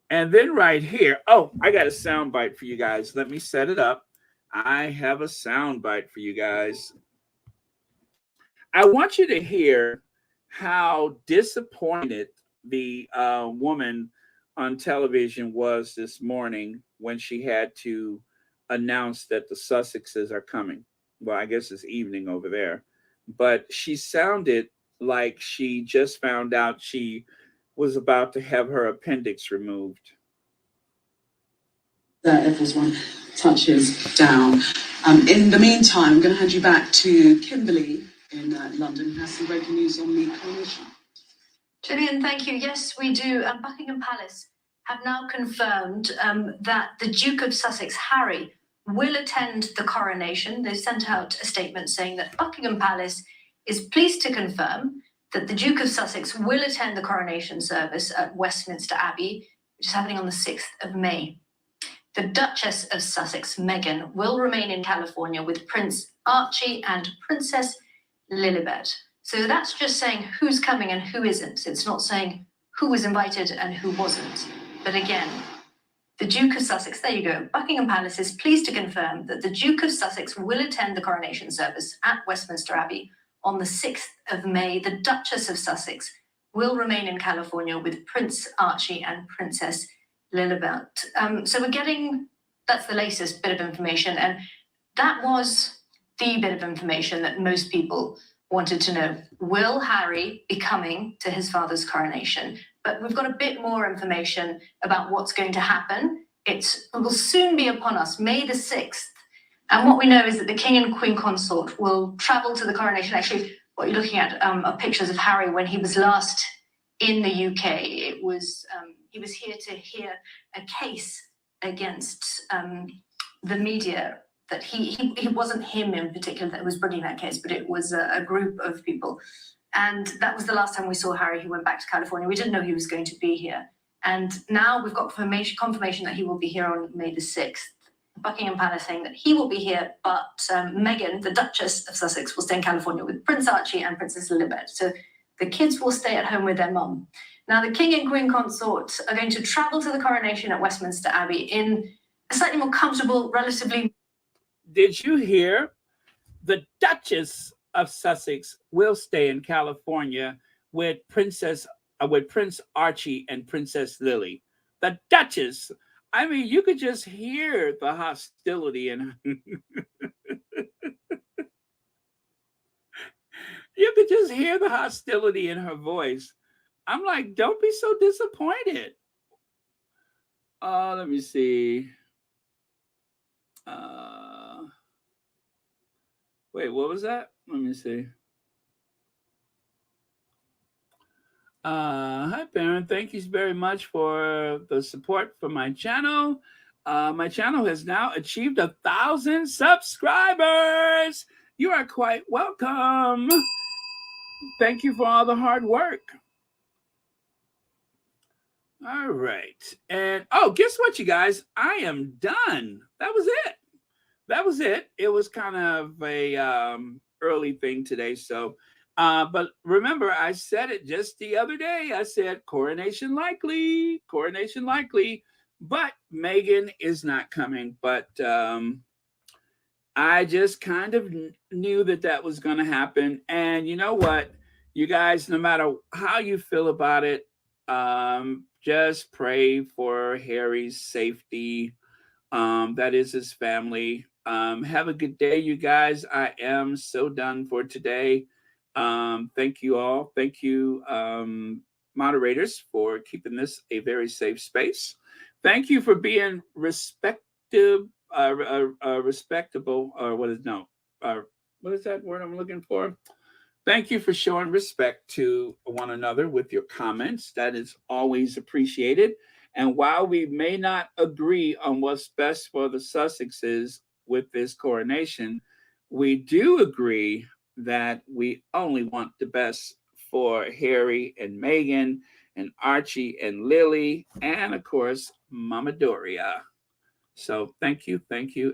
Speaker 1: And then right here, oh, I got a sound bite for you guys. Let me set it up. I have a sound bite for you guys. I want you to hear how disappointed the woman on television was this morning when she had to announce that the Sussexes are coming. Well, I guess it's evening over there. But she sounded like she just found out she was about to have her appendix removed.
Speaker 3: Everyone touches down. In the meantime, I'm going to hand you back to Kimberly in London, who has some breaking news on the coronation.
Speaker 4: Gillian, thank you. Yes, we do. Buckingham Palace have now confirmed that the Duke of Sussex, Harry, will attend the coronation. They sent out a statement saying that Buckingham Palace is pleased to confirm that the Duke of Sussex will attend the coronation service at Westminster Abbey, which is happening on the 6th of May. The Duchess of Sussex, Meghan, will remain in California with Prince Archie and Princess Lilibet. So that's just saying who's coming and who isn't. It's not saying who was invited and who wasn't. But again, the Duke of Sussex, there you go. Buckingham Palace is pleased to confirm that the Duke of Sussex will attend the coronation service at Westminster Abbey on the 6th of May. The Duchess of Sussex will remain in California with Prince Archie and Princess Lilibet. So we're getting, that's the latest bit of information. And that was the bit of information that most people wanted to know. Will Harry be coming to his father's coronation? But we've got a bit more information about what's going to happen. It will soon be upon us, May the 6th. And what we know is that the King and Queen Consort will travel to the coronation. Actually, what you're looking at are pictures of Harry when he was last in the UK. It was he was here to hear a case against the media. That he wasn't him in particular that was bringing that case, but it was a group of people. And that was the last time we saw Harry. He went back to California. We didn't know he was going to be here. And now we've got confirmation that he will be here on May the 6th. Buckingham Palace saying that he will be here, but Meghan, the Duchess of Sussex, will stay in California with Prince Archie and Princess Lilibet. So the kids will stay at home with their mum. Now, the King and Queen Consort are going to travel to the coronation at Westminster Abbey in a slightly more comfortable, relatively...
Speaker 1: Did you hear? The Duchess of Sussex will stay in California with Prince Archie and Princess Lily. The Duchess. I mean, you could just hear the hostility in you could just hear the hostility in her voice. I'm like, don't be so disappointed. Let me see. Wait, what was that? Let me see. Hi, Baron. Thank you very much for the support for my channel. My channel has now achieved 1,000 subscribers. You are quite welcome. Thank you for all the hard work. All right. And guess what, you guys? I am done. That was it. That was it. It was kind of a early thing today. So, but remember, I said it just the other day. I said coronation likely, but Meghan is not coming. But I just kind of knew that was going to happen. And you know what, you guys, no matter how you feel about it, just pray for Harry's safety. That is his family. Have a good day, you guys. I am so done for today. Thank you all. Thank you, moderators, for keeping this a very safe space. Thank you for being respectable, or what is that word I'm looking for? Thank you for showing respect to one another with your comments. That is always appreciated. And while we may not agree on what's best for the Sussexes with this coronation, we do agree that we only want the best for Harry and Meghan and Archie and Lily, and of course, Mama Doria. So thank you,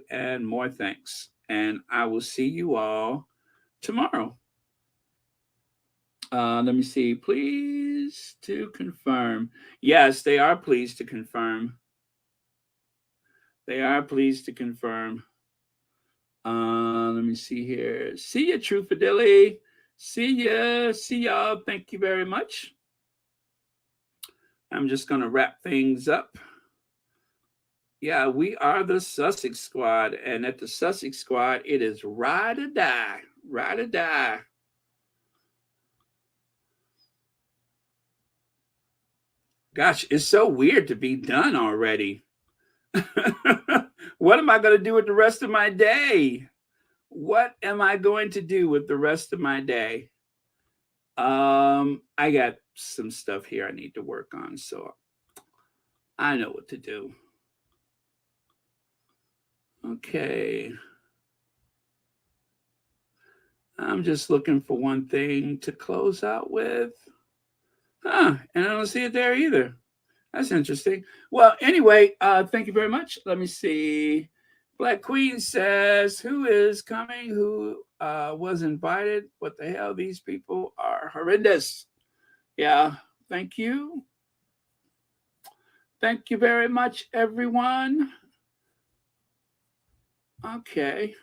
Speaker 1: and more thanks. And I will see you all tomorrow. Let me see. Please to confirm. Yes, they are pleased to confirm. They are pleased to confirm. Let me see here. See ya, True Fidelity. See ya. See y'all. Thank you very much. I'm just going to wrap things up. Yeah, we are the Sussex Squad. And at the Sussex Squad, it is ride or die. Ride or die. Gosh, it's so weird to be done already. What am I going to do with the rest of my day? What am I going to do with the rest of my day? I got some stuff here I need to work on, so I know what to do. Okay. I'm just looking for one thing to close out with. And I don't see it there either. That's interesting. Well, anyway, thank you very much. Let me see. Black Queen says, who is coming? Who was invited? What the hell? These people are horrendous. Yeah, thank you. Thank you very much, everyone. Okay.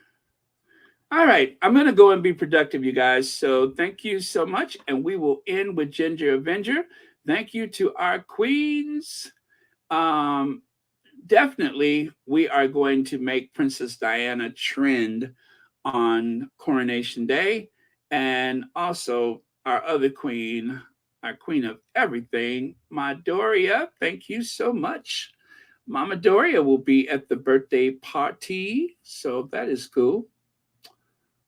Speaker 1: All right. I'm going to go and be productive, you guys. So thank you so much. And we will end with Ginger Avenger. Thank you to our queens. Definitely, we are going to make Princess Diana trend on Coronation Day. And also our other queen, our queen of everything, Ma Doria. Thank you so much. Mama Doria will be at the birthday party. So that is cool.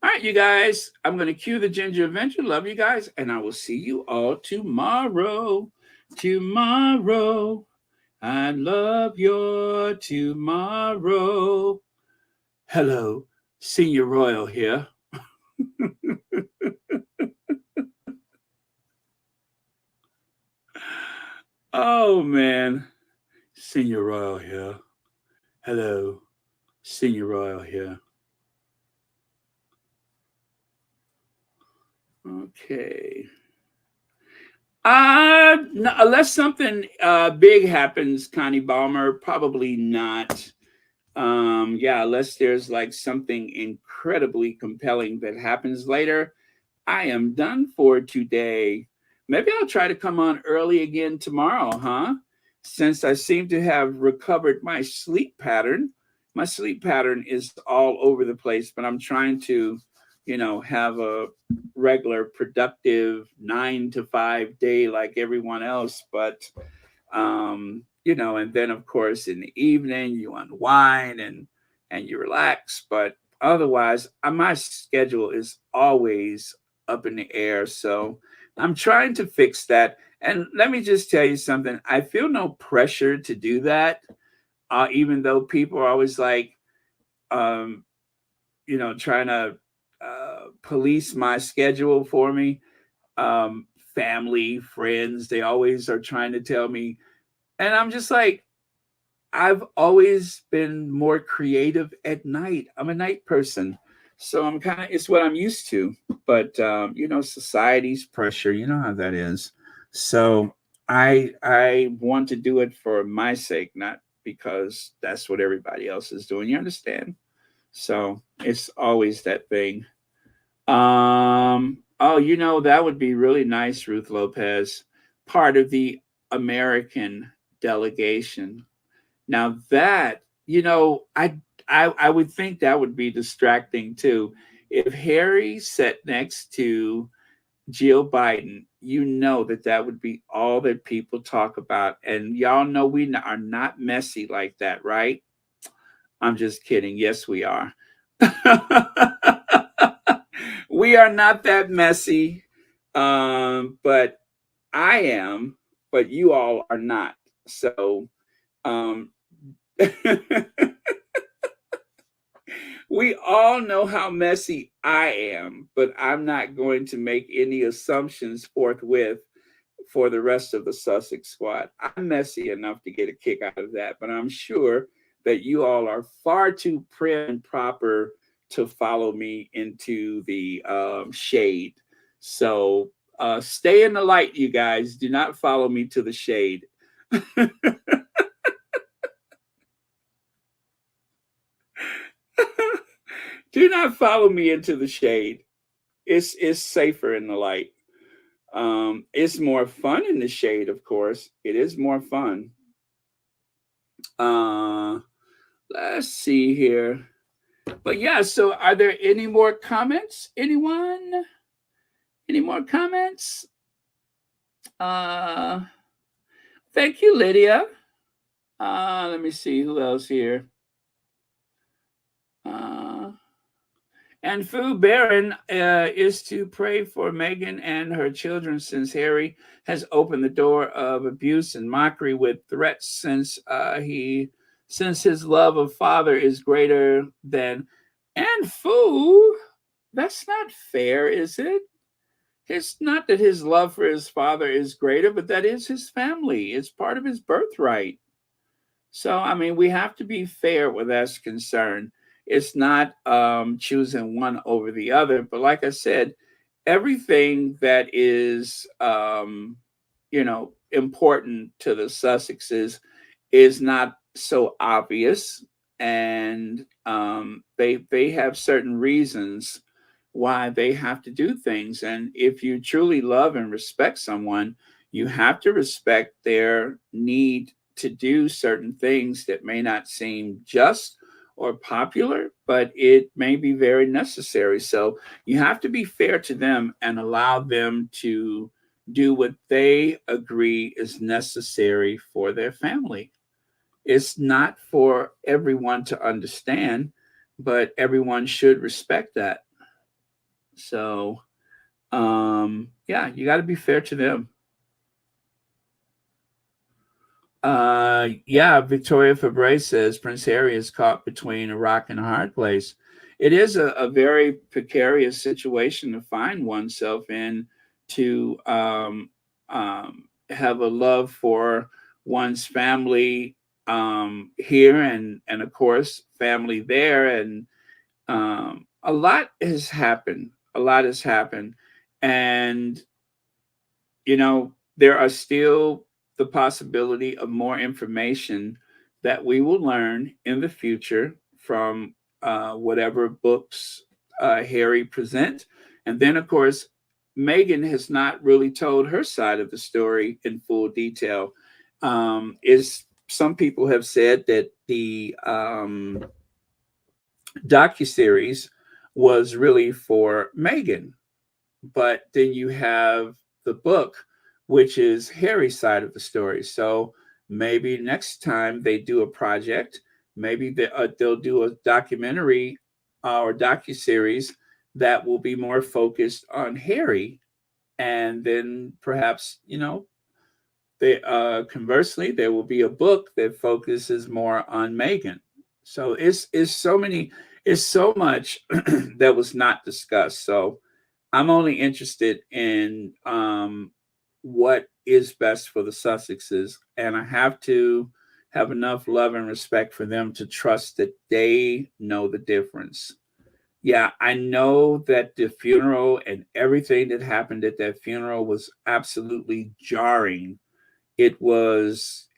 Speaker 1: All right, you guys, I'm going to cue the Ginger Adventure. Love you guys. And I will see you all tomorrow. Tomorrow. I love your tomorrow. Hello, Senior Royal here. Oh, man. Senior Royal here. Hello, Senior Royal here. Okay. No, unless something big happens, Connie Balmer, probably not. Unless there's like something incredibly compelling that happens later, I am done for today. Maybe I'll try to come on early again tomorrow, huh? Since I seem to have recovered my sleep pattern. My sleep pattern is all over the place, but I'm trying to, have a regular productive 9 to 5 day like everyone else. But, and then of course in the evening you unwind and you relax. But otherwise, my schedule is always up in the air. So I'm trying to fix that. And let me just tell you something. I feel no pressure to do that, even though people are always like, um, trying to police my schedule for me. Family, friends, they always are trying to tell me. And I'm just like, I've always been more creative at night. I'm a night person. So it's what I'm used to. But, society's pressure, you know how that is. So I want to do it for my sake, not because that's what everybody else is doing. You understand? So it's always that thing. Oh, that would be really nice, Ruth Lopez, part of the American delegation. Now that, I would think that would be distracting too. If Harry sat next to Jill Biden, that would be all that people talk about. And y'all know are not messy like that, right? I'm just kidding. Yes, we are. We are not that messy. But I am, but you all are not. So, um, we all know how messy I am, but I'm not going to make any assumptions forthwith for the rest of the Sussex squad. I'm messy enough to get a kick out of that, but I'm sure that you all are far too prim and proper to follow me into the shade. So stay in the light, you guys. Do not follow me to the shade. Do not follow me into the shade. It's safer in the light. It's more fun in the shade, of course. It is more fun. Uh, let's see here. But yeah, so are there any more comments? Anyone? Any more comments? Uh, thank you, Lydia. Let me see who else here. And Fu Baron is to pray for Meghan and her children since Harry has opened the door of abuse and mockery with threats since his love of father is greater than. And Fu, that's not fair, is it? It's not that his love for his father is greater, but that is his family. It's part of his birthright. So, I mean, we have to be fair where that's concerned. It's not choosing one over the other. But like I said, everything that is, important to the Sussexes is not so obvious. And they have certain reasons why they have to do things. And if you truly love and respect someone, you have to respect their need to do certain things that may not seem just or popular, but it may be very necessary. So you have to be fair to them and allow them to do what they agree is necessary for their family. It's not for everyone to understand, but everyone should respect that. So, yeah, you got to be fair to them. Yeah, Victoria Fabre says Prince Harry is caught between a rock and a hard place. It is a very precarious situation to find oneself in, to have a love for one's family here and of course family there, and a lot has happened. A lot has happened, and there are still the possibility of more information that we will learn in the future from whatever books Harry present. And then, of course, Meghan has not really told her side of the story in full detail. Is some people have said that the docuseries was really for Meghan, but then you have the book, which is Harry's side of the story. So maybe next time they do a project, maybe they'll do a documentary or docuseries that will be more focused on Harry, and then perhaps, you know, they conversely there will be a book that focuses more on Meghan. So it's so much that was not discussed. So I'm only interested in what is best for the Sussexes, and I have to have enough love and respect for them to trust that they know the difference. Yeah, I know that the funeral and everything that happened at that funeral was absolutely jarring. It was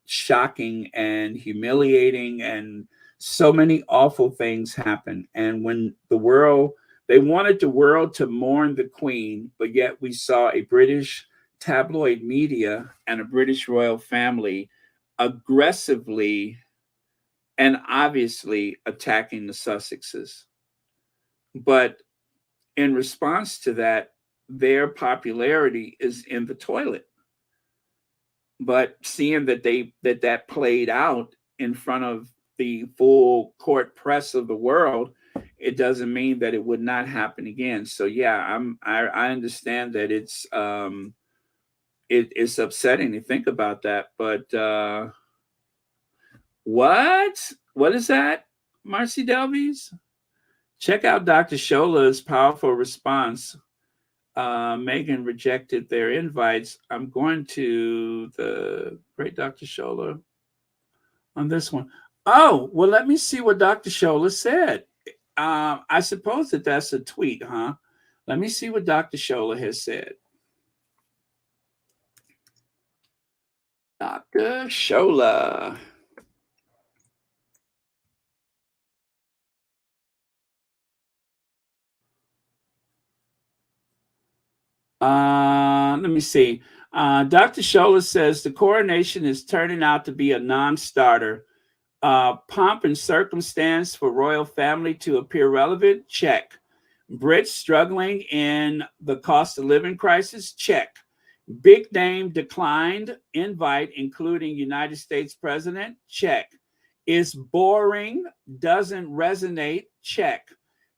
Speaker 1: shocking and humiliating, and so many awful things happened. And when they wanted the world to mourn the Queen, but yet we saw a British tabloid media and a British royal family aggressively and obviously attacking the Sussexes. But in response to that, their popularity is in the toilet. But seeing that played out in front of the full court press of the world, it doesn't mean that it would not happen again. So yeah, I understand that it's upsetting to think about that. But what is that, Marcy Delvies? Check out Dr. Shola's powerful response. Meghan rejected their invites. I'm going to the great Dr. Shola on this one. Oh, well, let me see what Dr. Shola said. I suppose that's a tweet, huh? Let me see what Dr. Shola has said. Dr. Shola. Let me see. Dr. Shola says the coronation is turning out to be a non-starter. Pomp and circumstance for royal family to appear relevant? Check. Brits struggling in the cost of living crisis? Check. Big name declined invite, including United States President? Check. Is boring, doesn't resonate? Check.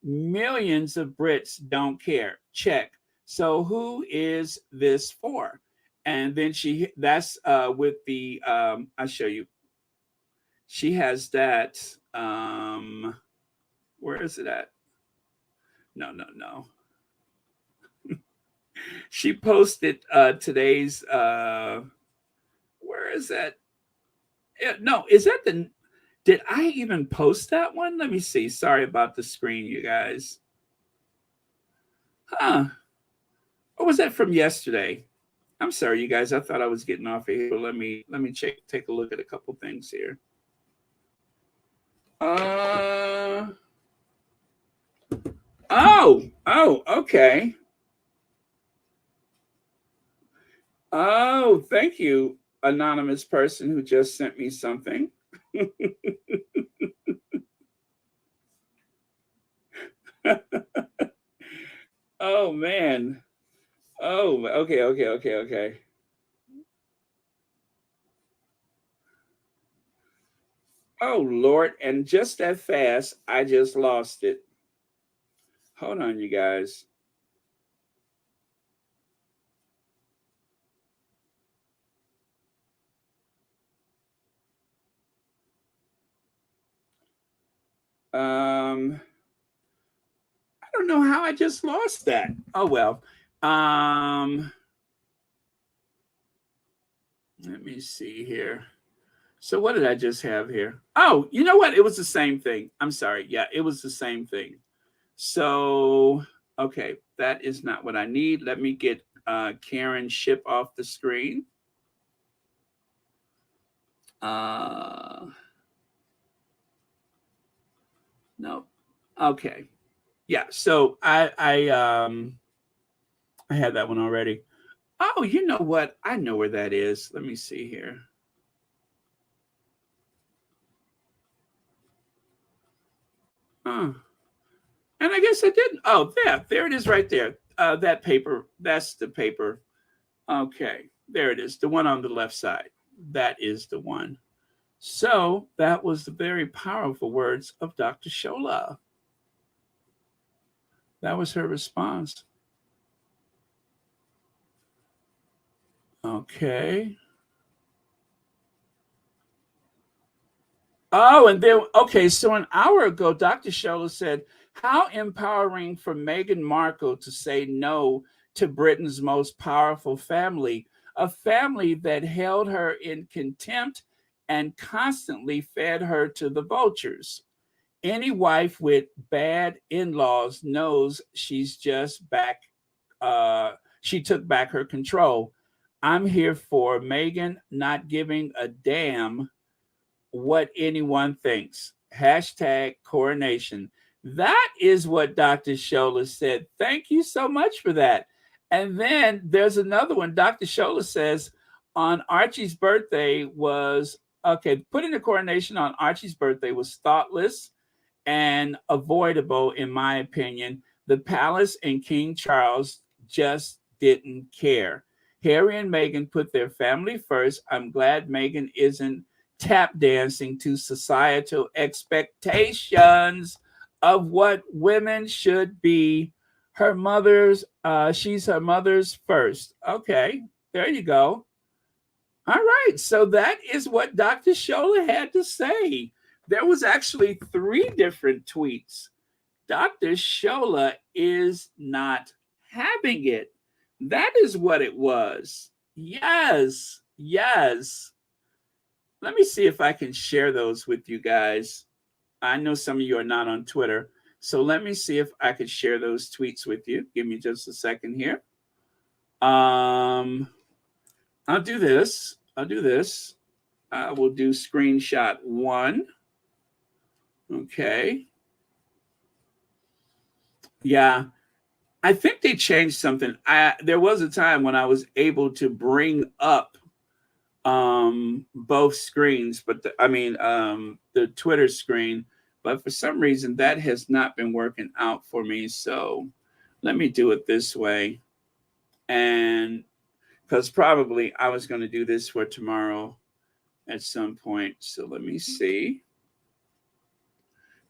Speaker 1: Millions of Brits don't care? Check. So who is this for? And then that's with the, I'll show you. She has that. Where is it at? No. She posted today's. Where is that? No, is that the? Did I even post that one? Let me see. Sorry about the screen, you guys. Huh? Or was that from yesterday? I'm sorry, you guys. I thought I was getting off of here. Let me take a look at a couple things here. Okay. Oh, thank you, anonymous person who just sent me something. Oh man. Oh, okay. Oh Lord, and just that fast, I just lost it. Hold on, you guys. I don't know how I just lost that. Oh well. Let me see here. So what did I just have here? Oh, you know what? It was the same thing. I'm sorry. Yeah, it was the same thing. So, okay, that is not what I need. Let me get Karen Ship off the screen. No. Okay. Yeah. So I had that one already. Oh, you know what? I know where that is. Let me see here. Oh, and I guess I didn't. Oh, there it is right there. That paper. That's the paper. Okay, there it is. The one on the left side. That is the one. So that was the very powerful words of Dr. Shola. That was her response. Okay. Oh, and then, okay, so an hour ago, Dr. Shola said, how empowering for Meghan Markle to say no to Britain's most powerful family, a family that held her in contempt and constantly fed her to the vultures. Any wife with bad in-laws knows she's just back. She took back her control. I'm here for Meghan not giving a damn what anyone thinks. Hashtag coronation. That is what Dr. Shola said. Thank you so much for that. And then there's another one. Dr. Shola says on Archie's birthday was, okay, putting the coronation on Archie's birthday was thoughtless and avoidable, in my opinion. The palace and King Charles just didn't care. Harry and Meghan put their family first. I'm glad Meghan isn't tap dancing to societal expectations of what women should be. Her mother's, she's her mother's first. Okay, there you go. All right, so that is what Dr. Shola had to say. There was actually 3 different tweets. Dr. Shola is not having it. That is what it was. Yes, yes. Let me see if I can share those with you guys. I know some of you are not on Twitter, so let me see if I could share those tweets with you. Give me just a second here. I'll do this. I will do screenshot 1. Okay. Yeah. I think they changed something. There was a time when I was able to bring up both screens, but the Twitter screen, but for some reason that has not been working out for me. So let me do it this way. And because probably I was going to do this for tomorrow at some point. So let me see.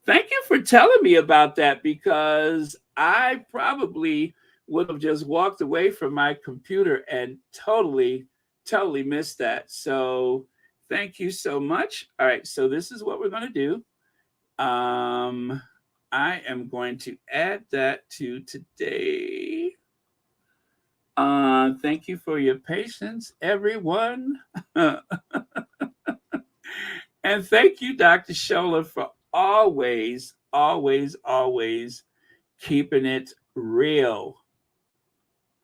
Speaker 1: Thank you for telling me about that, because I probably would have just walked away from my computer and totally missed that. So thank you so much. All right, so this is what we're going to do. I am going to add that to today. Thank you for your patience, everyone. And thank you, Dr. Shola, for always keeping it real.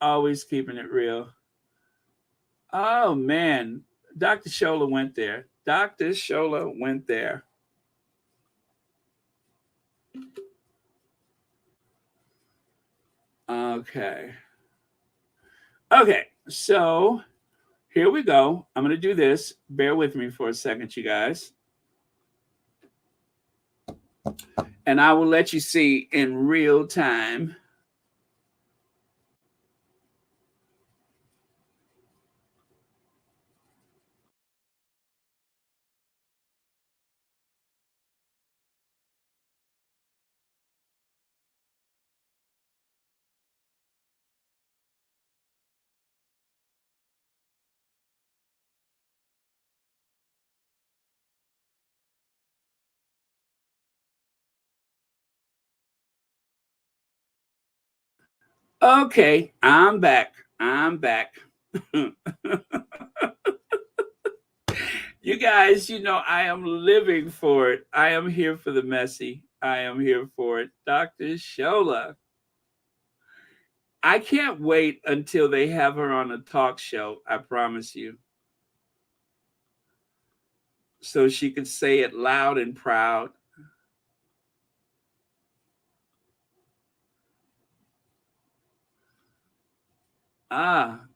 Speaker 1: Always keeping it real. Oh, man. Dr. Shola went there. Dr. Shola went there. Okay. Okay, so here we go. I'm going to do this. Bear with me for a second, you guys. And I will let you see in real time. Okay, I'm back. You guys, I am living for it. I am here for the messy. I am here for it. Dr. Shola. I can't wait until they have her on a talk show, I promise you. So she could say it loud and proud.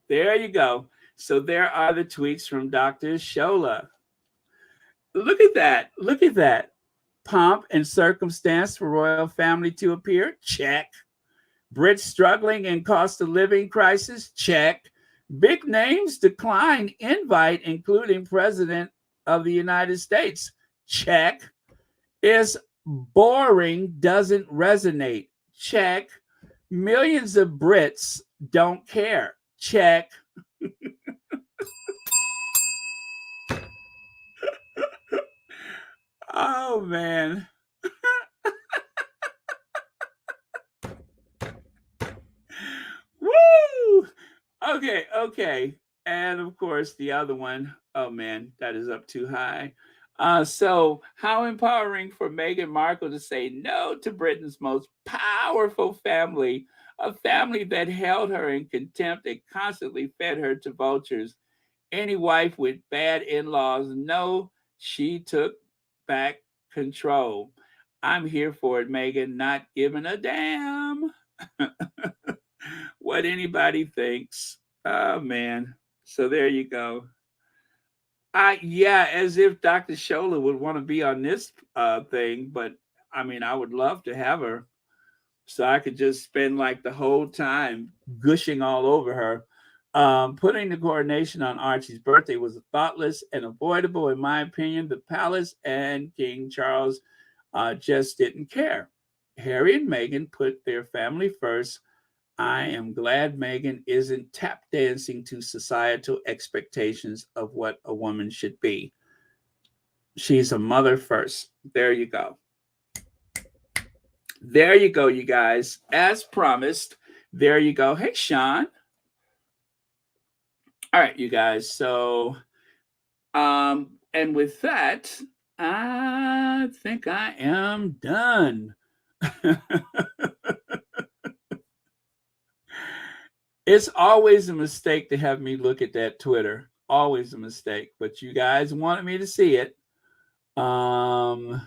Speaker 1: There you go. So there are the tweets from Dr. Shola. Look at that. Look at that. Pomp and circumstance for royal family to appear. Check. Brits struggling in cost of living crisis. Check. Big names decline invite, including President of the United States. Check. Is boring, doesn't resonate. Check. Millions of Brits don't care. Check. Oh, man. Woo! Okay. And of course, the other one, oh man, that is up too high. So, how empowering for Meghan Markle to say no to Britain's most powerful family, a family that held her in contempt and constantly fed her to vultures. Any wife with bad in laws, no, she took back control. I'm here for it, Meghan, not giving a damn what anybody thinks. Oh, man. So there you go. Yeah, as if Dr. Shola would want to be on this thing, but I mean, I would love to have her so I could just spend like the whole time gushing all over her. Putting the coronation on Archie's birthday was thoughtless and avoidable, in my opinion. The palace and King Charles just didn't care. Harry and Meghan put their family first. I am glad Meghan isn't tap dancing to societal expectations of what a woman should be. She's a mother first. There you go. There you go, you guys. As promised, there you go. Hey, Sean. All right, you guys. So, and with that, I think I am done. It's always a mistake to have me look at that Twitter. Always a mistake. But you guys wanted me to see it. Oh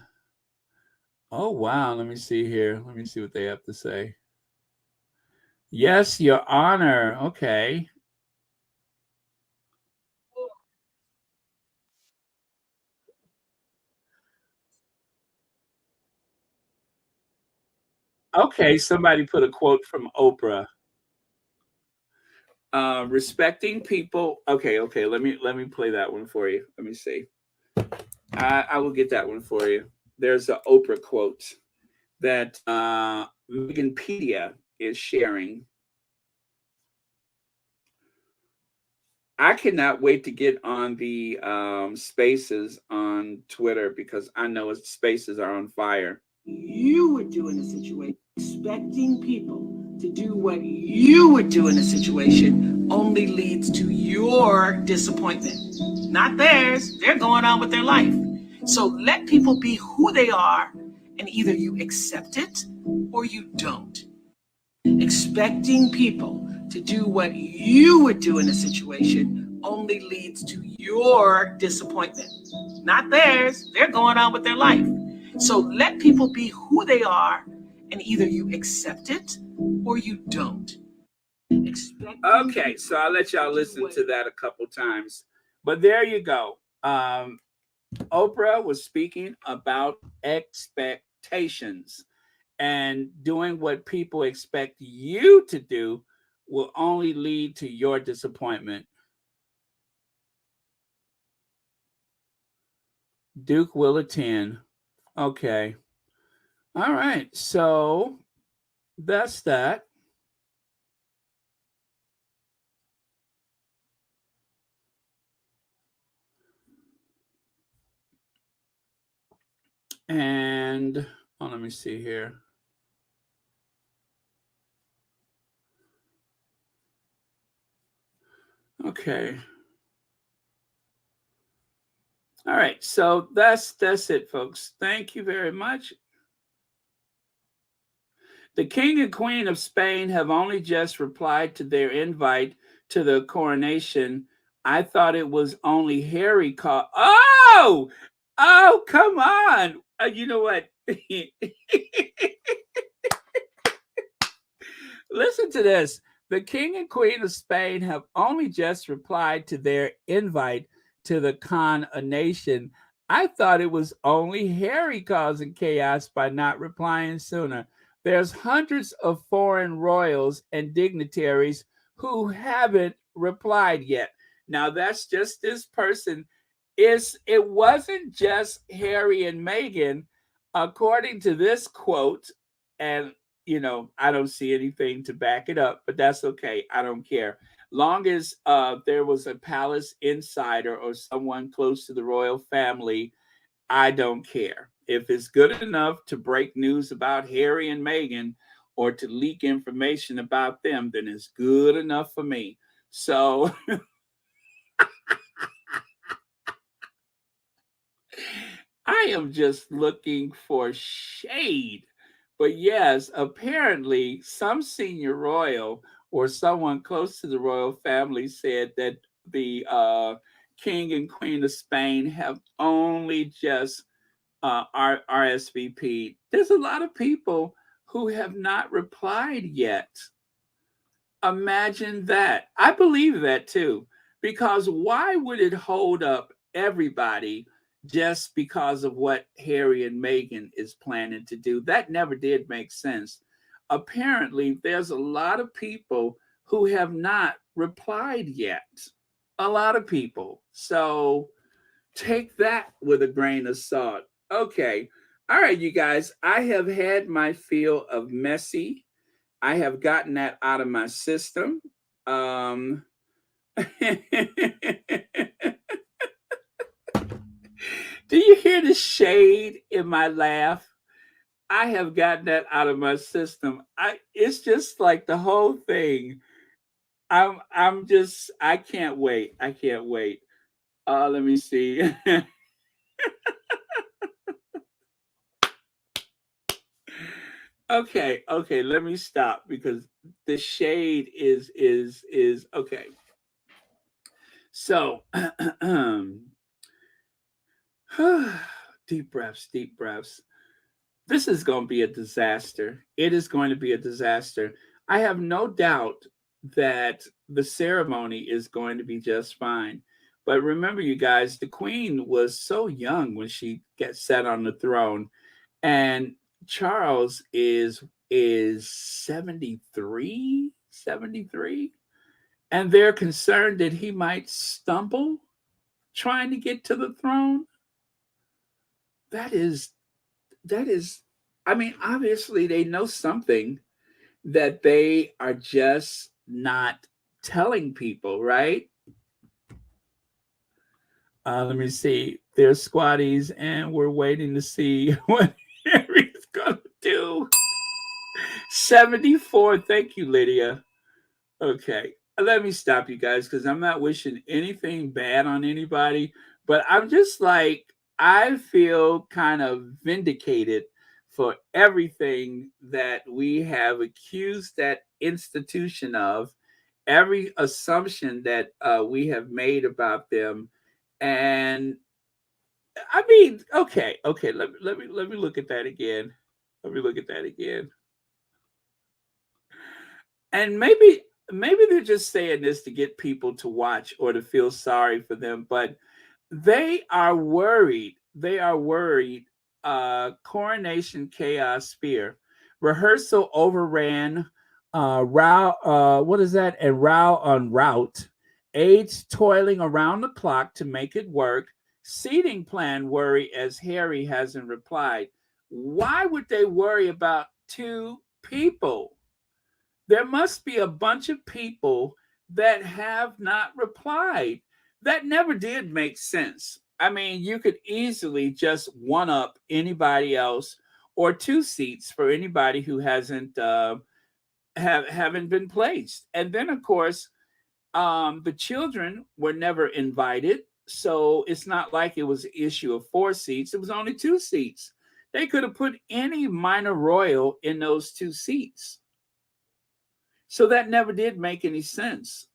Speaker 1: wow. Let me see here. Let me see what they have to say. Yes, Your Honor. Okay. Okay, somebody put a quote from Oprah. Respecting people. Okay. Let me play that one for you. Let me see. I will get that one for you. There's an Oprah quote that Meghanpedia is sharing. I cannot wait to get on the spaces on Twitter because I know its spaces are on fire.
Speaker 3: You would do in a situation, expecting people to do what you would do in a situation only leads to your disappointment, not theirs. They're going on with their life. So let people be who they are, and either you accept it or you don't. Expecting people to do what you would do in a situation only leads to your disappointment, not theirs. They're going on with their life. So let people be who they are, and either you accept it or you don't.
Speaker 1: Okay, so I'll let y'all listen to that a couple times. But there you go. Oprah was speaking about expectations, and doing what people expect you to do will only lead to your disappointment. Duke will attend. Okay. All right. So that's that. And let me see here. Okay. All right. So that's it, folks. Thank you very much. The King and Queen of Spain have only just replied to their invite to the coronation. I thought it was only Harry called. Oh, come on. You know what? Listen to this. The King and Queen of Spain have only just replied to their invite to the coronation. I thought it was only Harry causing chaos by not replying sooner. There's hundreds of foreign royals and dignitaries who haven't replied yet. Now, that's just this person it wasn't just Harry and Meghan, according to this quote, and I don't see anything to back it up, but that's okay. I don't care. Long as there was a palace insider or someone close to the royal family, I don't care. If it's good enough to break news about Harry and Meghan or to leak information about them, then it's good enough for me. So I am just looking for shade. But yes, apparently some senior royal or someone close to the royal family said that the King and Queen of Spain have only just RSVP. There's a lot of people who have not replied yet. Imagine that. I believe that too, because why would it hold up everybody just because of what Harry and Meghan is planning to do? That never did make sense. Apparently, there's a lot of people who have not replied yet. A lot of people. So take that with a grain of salt. Okay. All right, you guys. I have had my fill of messy. I have gotten that out of my system. Do you hear the shade in my laugh? I have gotten that out of my system. It's just like the whole thing. I can't wait. I can't wait. Let me see. Okay, let me stop because the shade is okay. So deep breaths, deep breaths. This is going to be a disaster. It is going to be a disaster. I have no doubt that the ceremony is going to be just fine. But remember, you guys, the queen was so young when she gets set on the throne, and Charles is 73, 73, and they're concerned that he might stumble trying to get to the throne. That is, I mean, obviously they know something that they are just not telling people, right? Let me see. They're squatties, and we're waiting to see what Harry's gonna do. 74. Thank you, Lydia. Okay. Let me stop you guys because I'm not wishing anything bad on anybody, but I'm just like, I feel kind of vindicated for everything that we have accused that institution of, every assumption that we have made about them. And I mean, okay, let me look at that again. Let me look at that again. And maybe they're just saying this to get people to watch or to feel sorry for them, but they are worried. They are worried. Coronation chaos fear. Rehearsal overran. Row. What is that? And row on route. Aides toiling around the clock to make it work. Seating plan worry as Harry hasn't replied. Why would they worry about two people? There must be a bunch of people that have not replied. That never did make sense. I mean, you could easily just one up anybody else or two seats for anybody who hasn't haven't been placed. And then, of course, the children were never invited, so it's not like it was an issue of 4 seats. It was only 2 seats. They could have put any minor royal in those 2 seats. So that never did make any sense.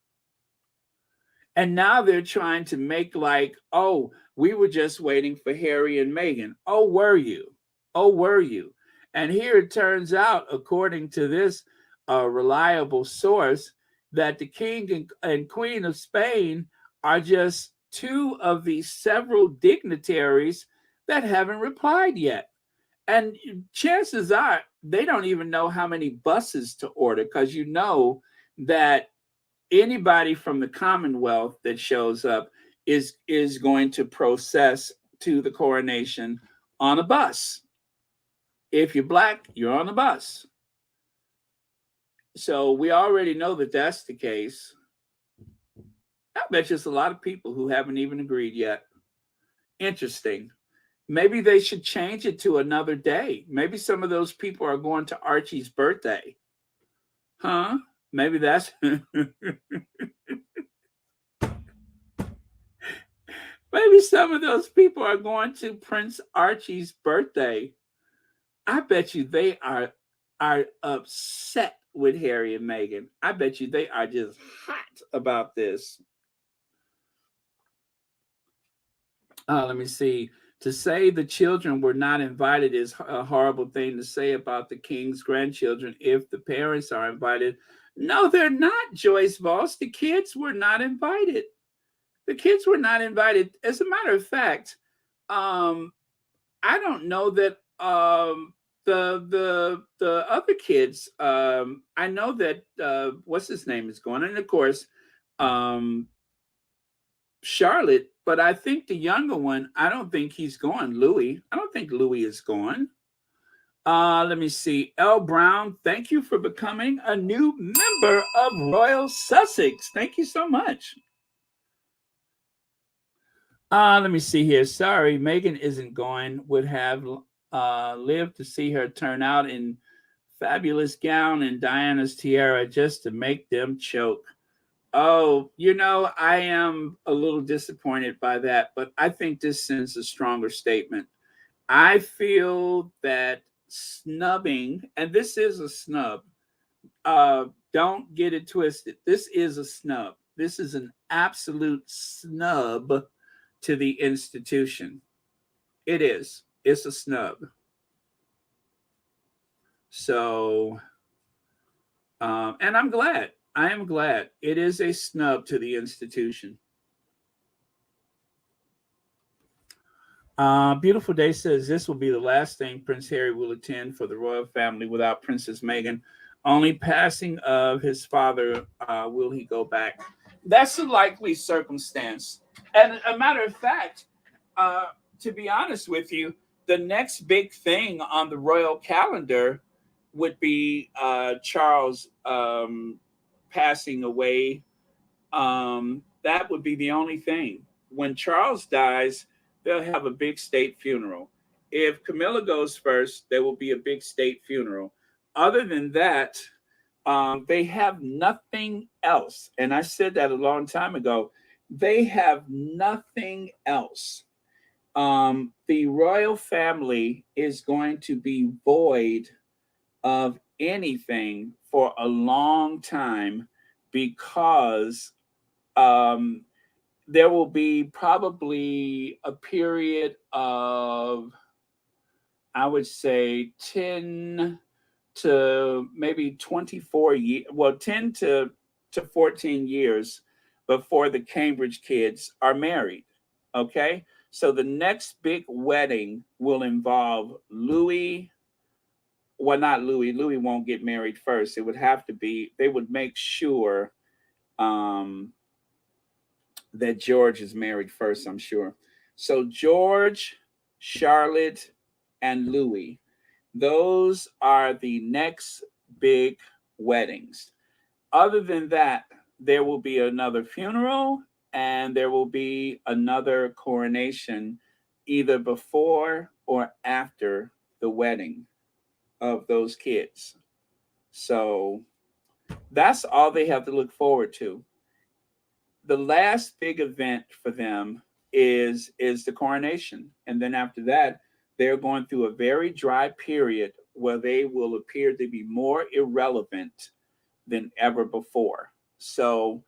Speaker 1: And now they're trying to make like, oh, we were just waiting for Harry and Meghan. Oh, were you? Oh, were you? And here it turns out, according to this reliable source, that the King and Queen of Spain are just 2 of the several dignitaries that haven't replied yet. And chances are they don't even know how many buses to order, because you know that anybody from the Commonwealth that shows up is going to process to the coronation on a bus. If you're Black, you're on the bus. So we already know that that's the case. I bet there's a lot of people who haven't even agreed yet. Interesting. Maybe they should change it to another day. Maybe some of those people are going to Archie's birthday. Huh? Maybe that's maybe some of those people are going to Prince Archie's birthday. I bet you they are upset with Harry and Meghan. I bet you they are just hot about this. Let me see. To say the children were not invited is a horrible thing to say about the king's grandchildren if the parents are invited. No, they're not, Joyce Voss. The kids were not invited. The kids were not invited. As a matter of fact, I don't know that the other kids. I know that what's his name is going, and of course, Charlotte. But I think the younger one, I don't think he's going. Louis. I don't think Louis is going. Let me see. L. Brown, thank you for becoming a new member of Royal Sussex. Thank you so much. Let me see here. Sorry, Meghan isn't going. Would have lived to see her turn out in fabulous gown and Diana's tiara just to make them choke. Oh, I am a little disappointed by that, but I think this sends a stronger statement. I feel that snubbing, and this is a snub, don't get it twisted. This is a snub. This is an absolute snub to the institution. It is. It's a snub. So, and I'm glad. I am glad. It is a snub to the institution. Beautiful Day says this will be the last thing Prince Harry will attend for the royal family without Princess Meghan. Only passing of his father will he go back. That's a likely circumstance. And a matter of fact, to be honest with you, the next big thing on the royal calendar would be Charles passing away. That would be the only thing. When Charles dies, they'll have a big state funeral. If Camilla goes first, there will be a big state funeral. Other than that, they have nothing else. And I said that a long time ago. They have nothing else. The royal family is going to be void of anything for a long time because there will be probably a period of, I would say, 10 to maybe 24 years, well, 10 to 14 years before the Cambridge kids are married. Okay? So the next big wedding will involve Louis. Well, not Louis. Louis won't get married first. It would have to be, they would make sure that George is married first, I'm sure. So George, Charlotte, and Louis, those are the next big weddings. Other than that, there will be another funeral and there will be another coronation either before or after the wedding of those kids. So that's all they have to look forward to. The last big event for them is the coronation. And then after that, they're going through a very dry period where they will appear to be more irrelevant than ever before. So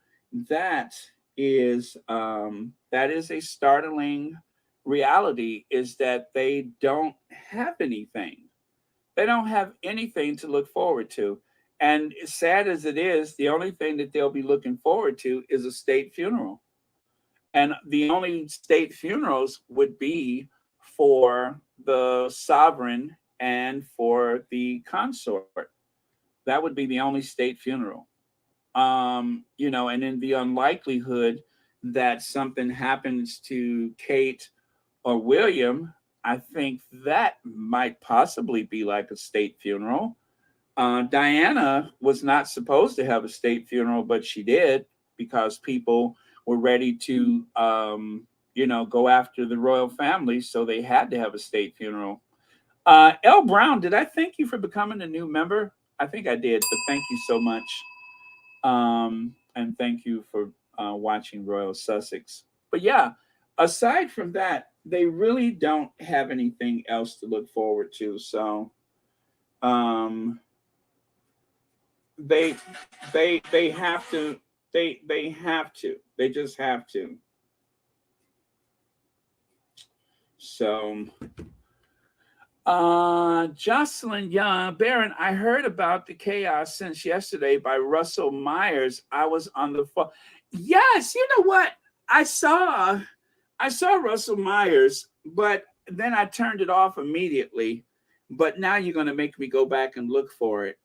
Speaker 1: that is a startling reality, is that they don't have anything. They don't have anything to look forward to. And as sad as it is, the only thing that they'll be looking forward to is a state funeral. And the only state funerals would be for the sovereign and for the consort. That would be the only state funeral. And in the unlikelihood that something happens to Kate or William, I think that might possibly be like a state funeral. Diana was not supposed to have a state funeral, but she did because people were ready to, go after the royal family, so they had to have a state funeral. L. Brown, did I thank you for becoming a new member? I think I did, but thank you so much. And thank you for watching Royal Sussex. But yeah, aside from that, they really don't have anything else to look forward to. So they have to they have to. They just have to. So Jocelyn Young, Baron, I heard about the chaos since yesterday by Russell Myers. I was on the phone. Yes, you know what? I saw Russell Myers, but then I turned it off immediately. But now you're gonna make me go back and look for it.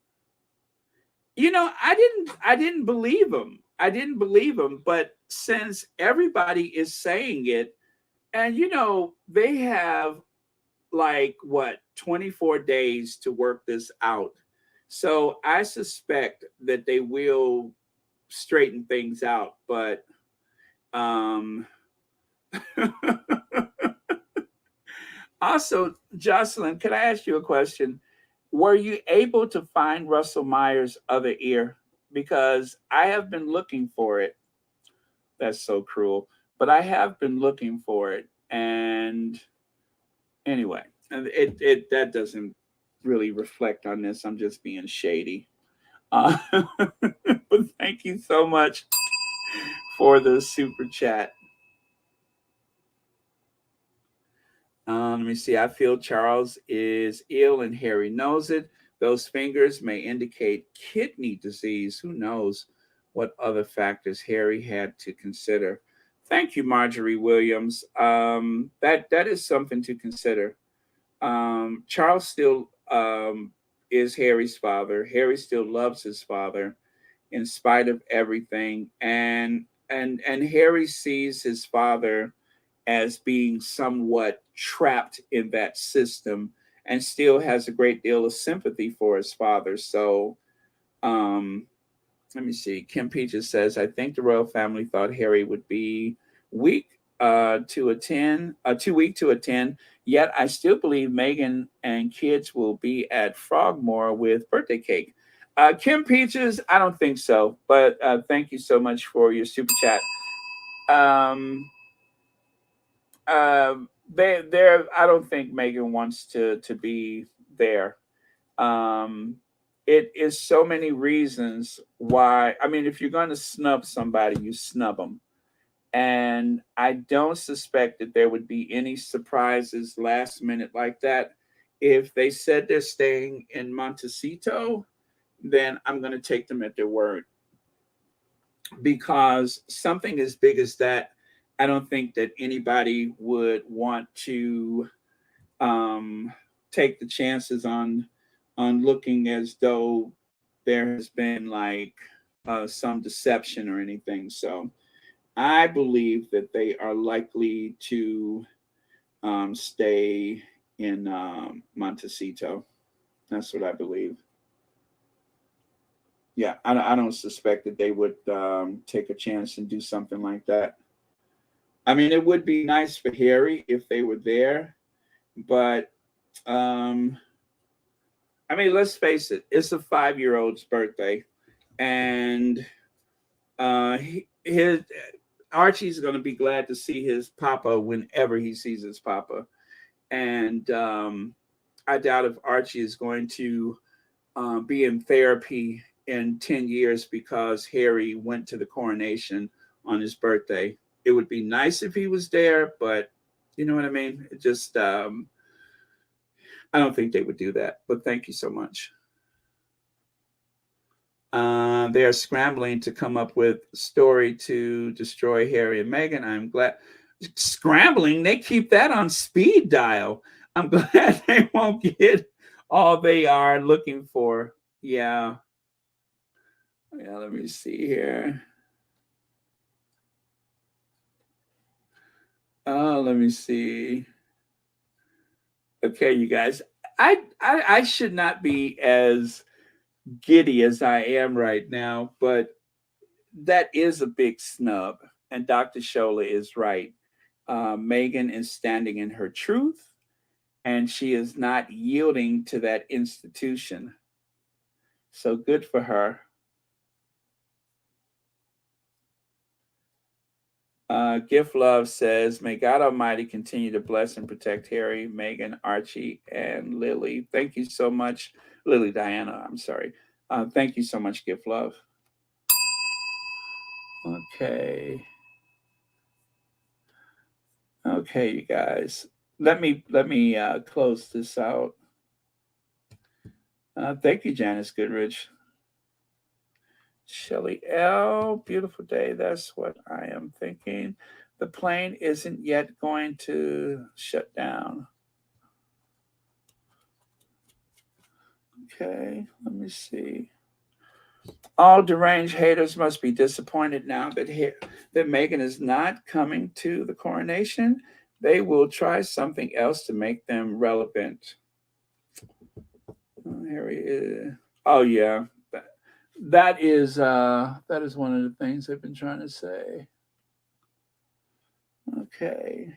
Speaker 1: I didn't believe him. I didn't believe him, but since everybody is saying it, and they have like 24 days to work this out. So I suspect that they will straighten things out, but also, Jocelyn, can I ask you a question? Were you able to find Russell Myers' other ear? Because I have been looking for it. That's so cruel. But I have been looking for it. And anyway, it that doesn't really reflect on this. I'm just being shady. But thank you so much for the super chat. Let me see. I feel Charles is ill and Harry knows it. Those fingers may indicate kidney disease. Who knows what other factors Harry had to consider? Thank you, Marjorie Williams. That is something to consider. Charles still is Harry's father. Harry still loves his father in spite of everything, and Harry sees his father as being somewhat trapped in that system and still has a great deal of sympathy for his father. So let me see. Kim Peaches says, I think the royal family thought Harry would be weak to attend, too weak to attend. Yet I still believe Meghan and kids will be at Frogmore with birthday cake. Kim Peaches, I don't think so, but thank you so much for your super chat. I don't think Meghan wants to be there. It is so many reasons why. I mean, if you're going to snub somebody, you snub them. And I don't suspect that there would be any surprises last minute like that. If they said they're staying in Montecito, then I'm going to take them at their word. Because something as big as that, I don't think that anybody would want to take the chances on looking as though there has been like some deception or anything. So I believe that they are likely to stay in Montecito. That's what I believe. Yeah, I don't suspect that they would take a chance and do something like that. I mean, it would be nice for Harry if they were there, but I mean, let's face it, it's a 5-year-old's birthday, and his Archie's going to be glad to see his papa whenever he sees his papa, and I doubt if Archie is going to be in therapy in 10 years because Harry went to the coronation on his birthday. It would be nice if he was there, but you know what I mean? It just, I don't think they would do that, but thank you so much. They are scrambling to come up with a story to destroy Harry and Meghan. I'm glad. Scrambling, they keep that on speed dial. I'm glad they won't get all they are looking for. Yeah. Yeah, let me see here. Let me see. Okay, you guys. I should not be as giddy as I am right now, but that is a big snub. And Dr. Shola is right. Meghan is standing in her truth, and she is not yielding to that institution. So good for her. Gift Love says, may God Almighty continue to bless and protect Harry, Meghan, Archie, and Lily. Thank you so much. Lily Diana, I'm sorry. Thank you so much, Gift Love. Okay. Okay, you guys. Let me close this out. Thank you, Janice Goodrich. Shelly L, beautiful day. That's what I am thinking. The plane isn't yet going to shut down. Okay, let me see. All deranged haters must be disappointed now that Meghan is not coming to the coronation. They will try something else to make them relevant. Harry is. Oh yeah, that is one of the things I've been trying to say. Okay.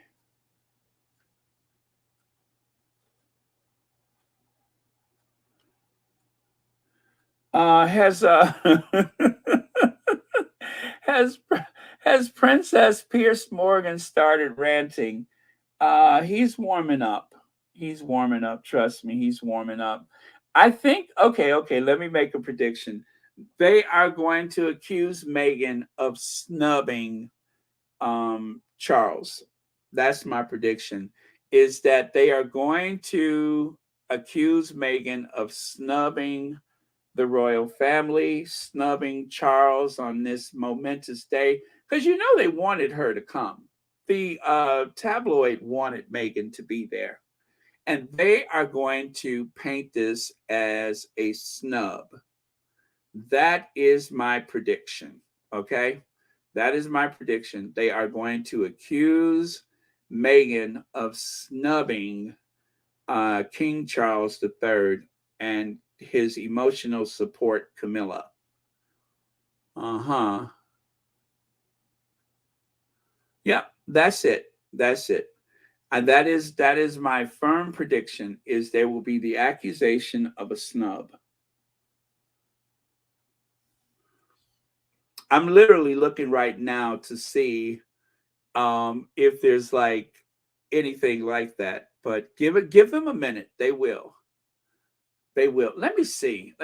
Speaker 1: Has has Princess Pierce Morgan started ranting? He's warming up. He's warming up. Trust me, he's warming up. I think. Okay. Let me make a prediction. They are going to accuse Meghan of snubbing Charles. That's my prediction. Is that they are going to accuse Meghan of snubbing the royal family, snubbing Charles on this momentous day, because they wanted her to come. The tabloid wanted Meghan to be there, and they are going to paint this as a snub. That is my prediction. Okay, that is my prediction. They are going to accuse Meghan of snubbing King Charles III and his emotional support, Camilla. Yeah, that's it. And that is my firm prediction, is there will be the accusation of a snub. I'm literally looking right now to see if there's like anything like that, but give them a minute. They will. Let me see.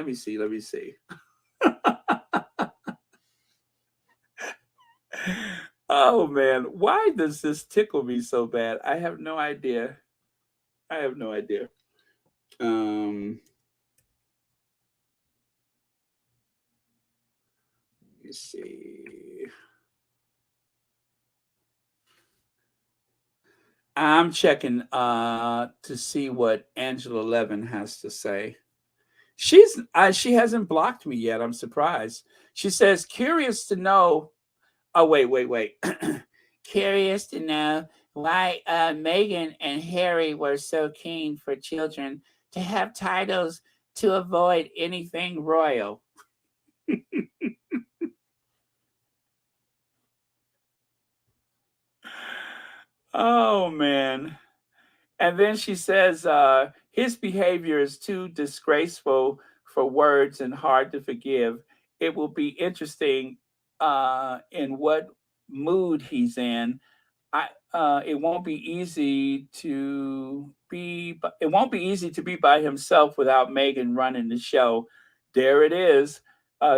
Speaker 1: Oh man, why does this tickle me so bad? I have no idea. Let me see. I'm checking to see what Angela Levin has to say. She hasn't blocked me yet. I'm surprised. She says, curious to know. Oh, wait. Curious to know why Meghan and Harry were so keen for children to have titles to avoid anything royal. Oh, man. And then she says, his behavior is too disgraceful for words and hard to forgive. It will be interesting in what mood he's in. It won't be easy to be by himself without Meghan running the show. There it is.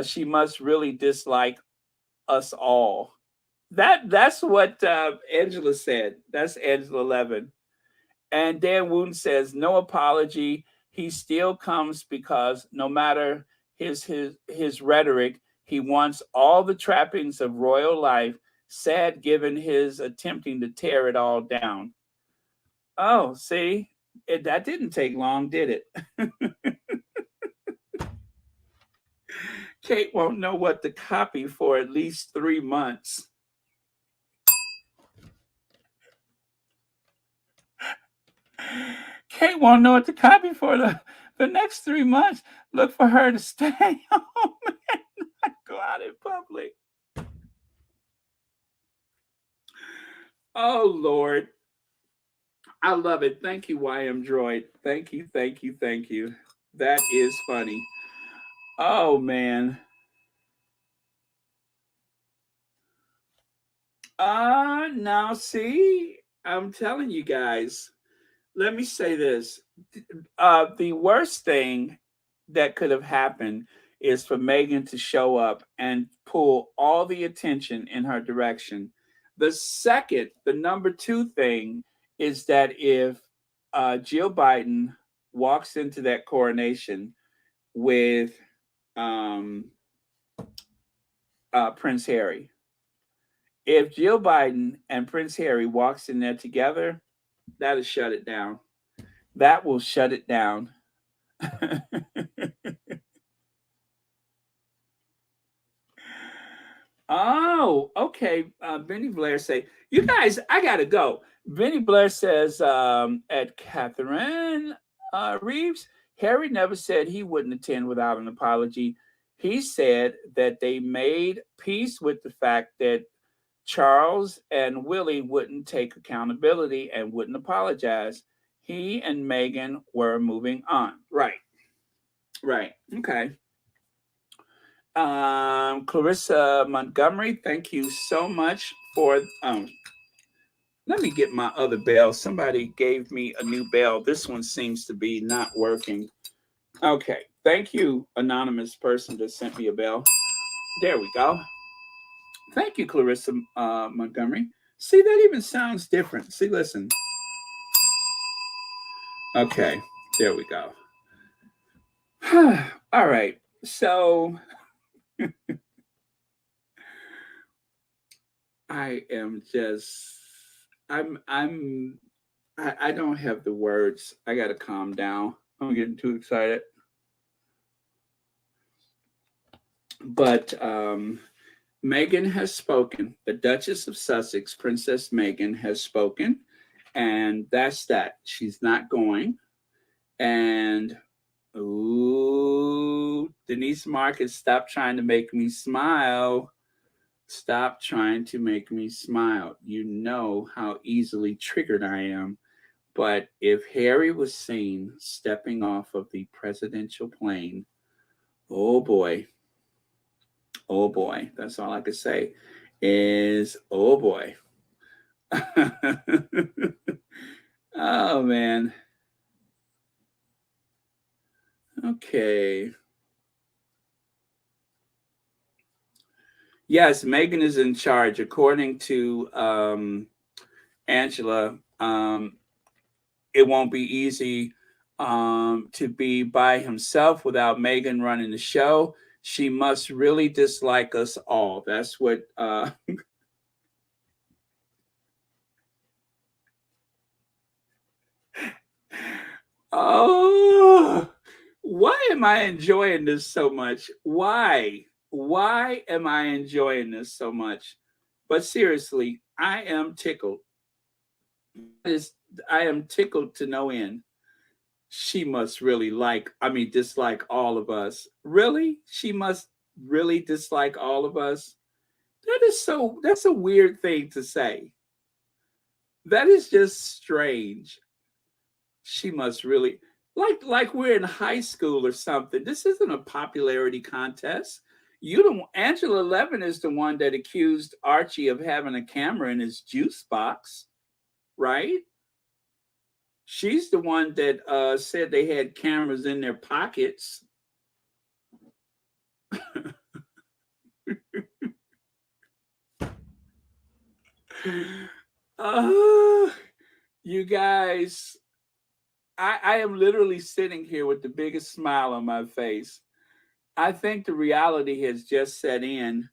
Speaker 1: She must really dislike us all. That's what Angela said. That's Angela Levin. And Dan Woon says, no apology. He still comes because no matter his rhetoric, he wants all the trappings of royal life. Sad given his attempting to tear it all down. Oh, see, that didn't take long, did it? Kate won't know what to copy for at least 3 months. Kate won't know what to copy for the next 3 months. Look for her to stay home and not go out in public. Oh, Lord. I love it. Thank you, YM Droid. Thank you, thank you, thank you. That is funny. Oh, man. Now see, I'm telling you guys, let me say this. The worst thing that could have happened is for Meghan to show up and pull all the attention in her direction. The number two thing is that if Jill Biden walks into that coronation with Prince Harry, if Jill Biden and Prince Harry walks in there together, that'll shut it down. That will shut it down. Oh, okay. Benny Blair say, you guys, I gotta go. Benny Blair says at Catherine Reeves, Harry never said he wouldn't attend without an apology. He said that they made peace with the fact that Charles and Willie wouldn't take accountability and wouldn't apologize. He and Meghan were moving on. Right. Okay. Clarissa Montgomery, thank you so much for. Let me get my other bell. Somebody gave me a new bell. This one seems to be not working. Okay. Thank you, anonymous person that sent me a bell. There we go. Thank you, Clarissa Montgomery. See, that even sounds different. See, listen. Okay, there we go. All right, so I don't have the words. I got to calm down. I'm getting too excited. But Meghan has spoken. The Duchess of Sussex, Princess Meghan, has spoken. And that's that. She's not going. And, ooh, Denise Marcus, stop trying to make me smile. Stop trying to make me smile. You know how easily triggered I am. But if Harry was seen stepping off of the presidential plane, oh boy. Oh boy. That's all I could say is, oh boy. Oh man. Okay. Yes, Meghan is in charge. According to Angela, it won't be easy to be by himself without Meghan running the show. She must really dislike us all. That's what oh, why am I enjoying this so much? Why am I enjoying this so much? But seriously, I am tickled. I am tickled to no end. She must really dislike all of us. Really? She must really dislike all of us? That's a weird thing to say. That is just strange. She must really like we're in high school or something. This isn't a popularity contest. Angela Levin is the one that accused Archie of having a camera in his juice box, right? She's the one that said they had cameras in their pockets. You guys, I am literally sitting here with the biggest smile on my face. I think the reality has just set in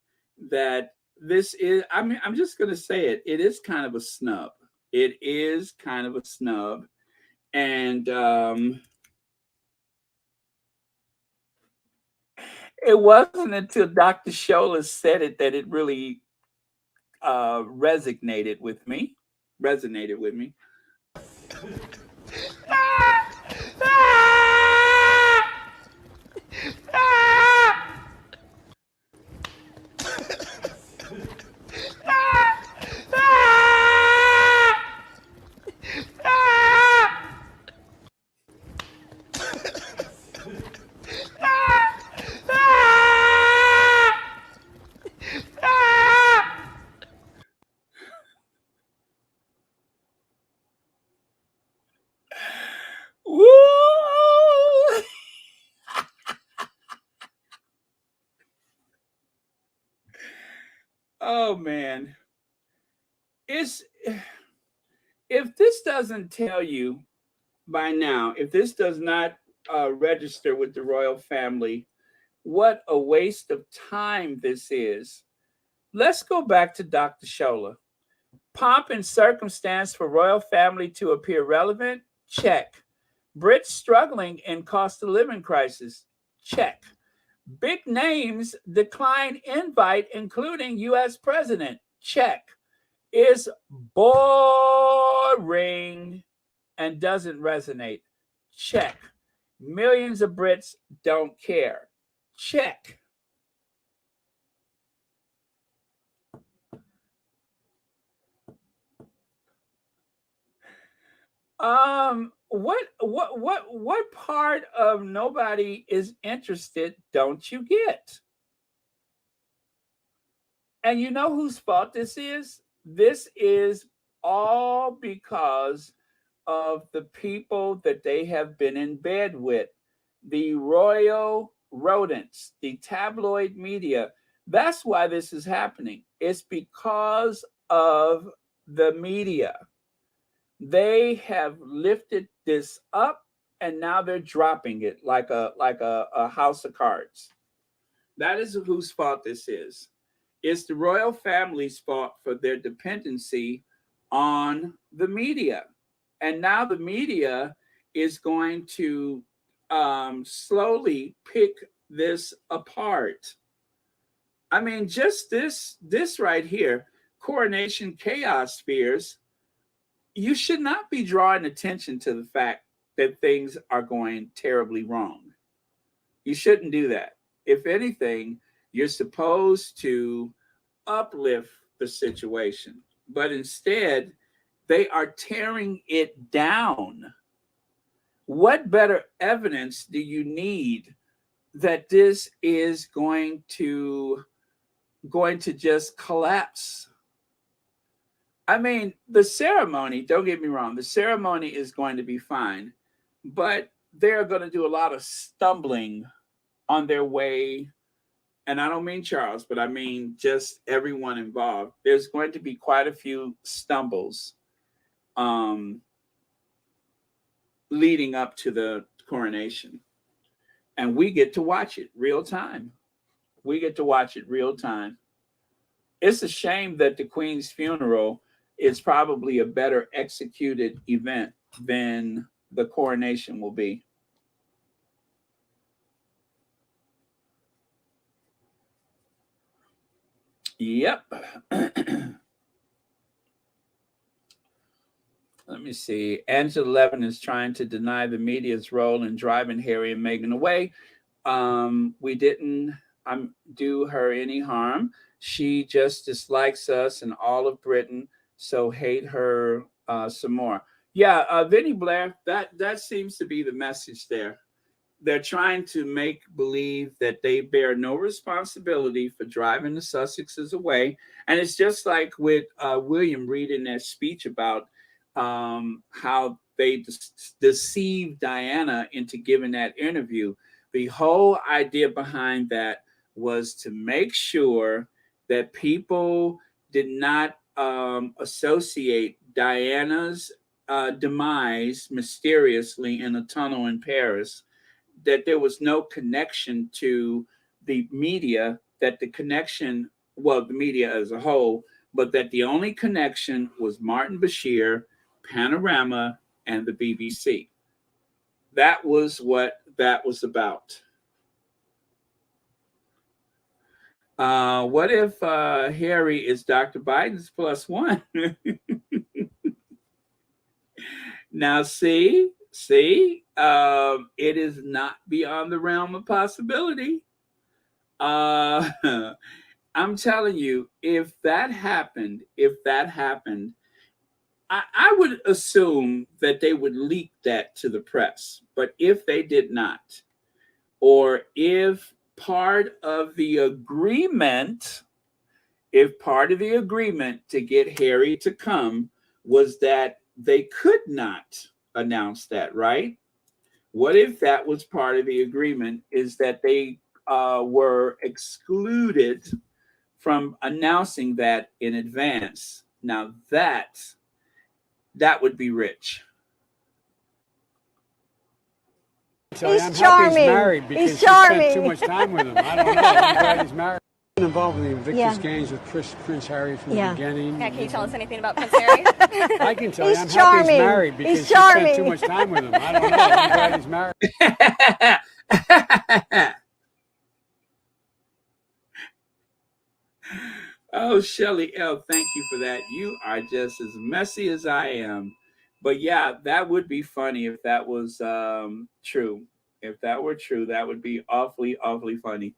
Speaker 1: that this is, I'm just going to say it. It is kind of a snub. It is kind of a snub. And it wasn't until Dr. Shola said it that it really resonated with me. Woo! Oh man. It's if this doesn't tell you by now, if this does not register with the royal family, what a waste of time this is. Let's go back to Dr. Shola. Pomp and circumstance for royal family to appear relevant? Check. Brits struggling in cost of living crisis? Check. Big names decline invite, including US President? Check. Is boring and doesn't resonate? Check. Millions of Brits don't care? Check. What part of nobody is interested don't you get? And you know whose fault this is? This is all because of the people that they have been in bed with, the royal rodents, the tabloid media. That's why this is happening. It's because of the media. They have lifted this up and now they're dropping it like a house of cards. That is whose fault this is. It's the royal family's fault for their dependency on the media. And now the media is going to slowly pick this apart. I mean, just this right here, coronation chaos fears, you should not be drawing attention to the fact that things are going terribly wrong. You shouldn't do that. If anything, you're supposed to uplift the situation, but instead, they are tearing it down. What better evidence do you need that this is going to just collapse? I mean, the ceremony, don't get me wrong, the ceremony is going to be fine, but they're going to do a lot of stumbling on their way. And I don't mean Charles, but I mean just everyone involved. There's going to be quite a few stumbles leading up to the coronation. And we get to watch it real time. We get to watch it real time. It's a shame that the Queen's funeral is probably a better executed event than the coronation will be. Yep. Let me see. Angela Levin is trying to deny the media's role in driving Harry and Meghan away. We didn't do her any harm. She just dislikes us and all of Britain, so hate her some more. Yeah, Vinnie Blair, that seems to be the message there. They're trying to make believe that they bear no responsibility for driving the Sussexes away. And it's just like with William reading that speech about how they deceived Diana into giving that interview. The whole idea behind that was to make sure that people did not associate Diana's demise mysteriously in a tunnel in Paris, that there was no connection to the media, that the connection, well, the media as a whole, but that the only connection was Martin Bashir, Panorama, and the BBC. That was what that was about. What if Harry is Dr. Biden's plus one? Now, see, it is not beyond the realm of possibility. Uh, I'm telling you, if that happened, I would assume that they would leak that to the press. But if they did not, or if part of the agreement, to get Harry to come was that they could not announce that, right? What if that was part of the agreement, is that they were excluded from announcing that in advance? Now that would be rich.
Speaker 5: He's charming. He's charming. Spent too much time with him. I don't know. I'm glad he's married. Been involved in the Invictus Games with Prince Harry from the beginning.
Speaker 6: Yeah, can you tell us anything about Prince Harry?
Speaker 5: I can tell you. I'm happy he's married because he spent too much time with him. I don't know. I'm glad he's married.
Speaker 1: Oh, Shelly L., thank you for that. You are just as messy as I am. But yeah, that would be funny if that was true. If that were true, that would be awfully, awfully funny.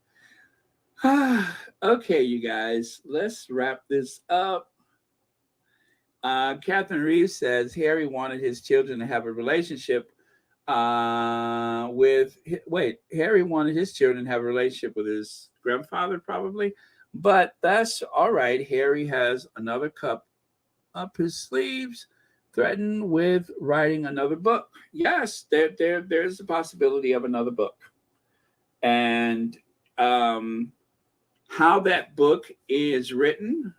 Speaker 1: Okay, you guys, let's wrap this up. Catherine Reeves says Harry wanted his children to have a relationship Harry wanted his children to have a relationship with his grandfather, probably. But that's all right. Harry has another cup up his sleeves, threatened with writing another book. Yes, there's a possibility of another book. And how that book is written,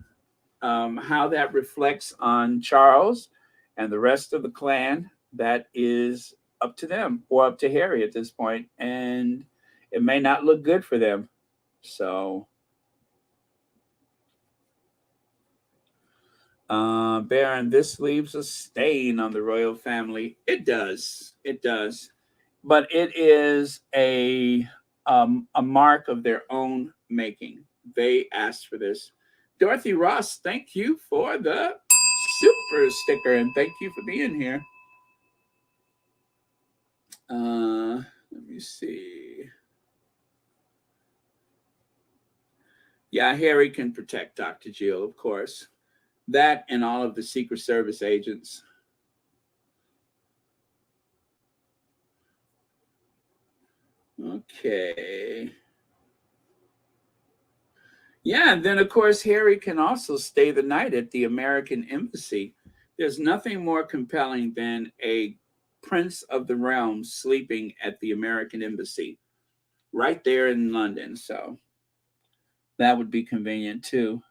Speaker 1: how that reflects on Charles and the rest of the clan, that is up to them, or up to Harry at this point. And it may not look good for them. So Baron, this leaves a stain on the royal family. It does. But it is a mark of their own making. They asked for this. Dorothy Ross, thank you for the super sticker, and thank you for being here. Let me see. Yeah, Harry can protect Dr. Jill, of course. That and all of the Secret Service agents. Okay. Yeah, and then of course Harry can also stay the night at the American Embassy. There's nothing more compelling than a prince of the realm sleeping at the American Embassy right there in London. So that would be convenient too.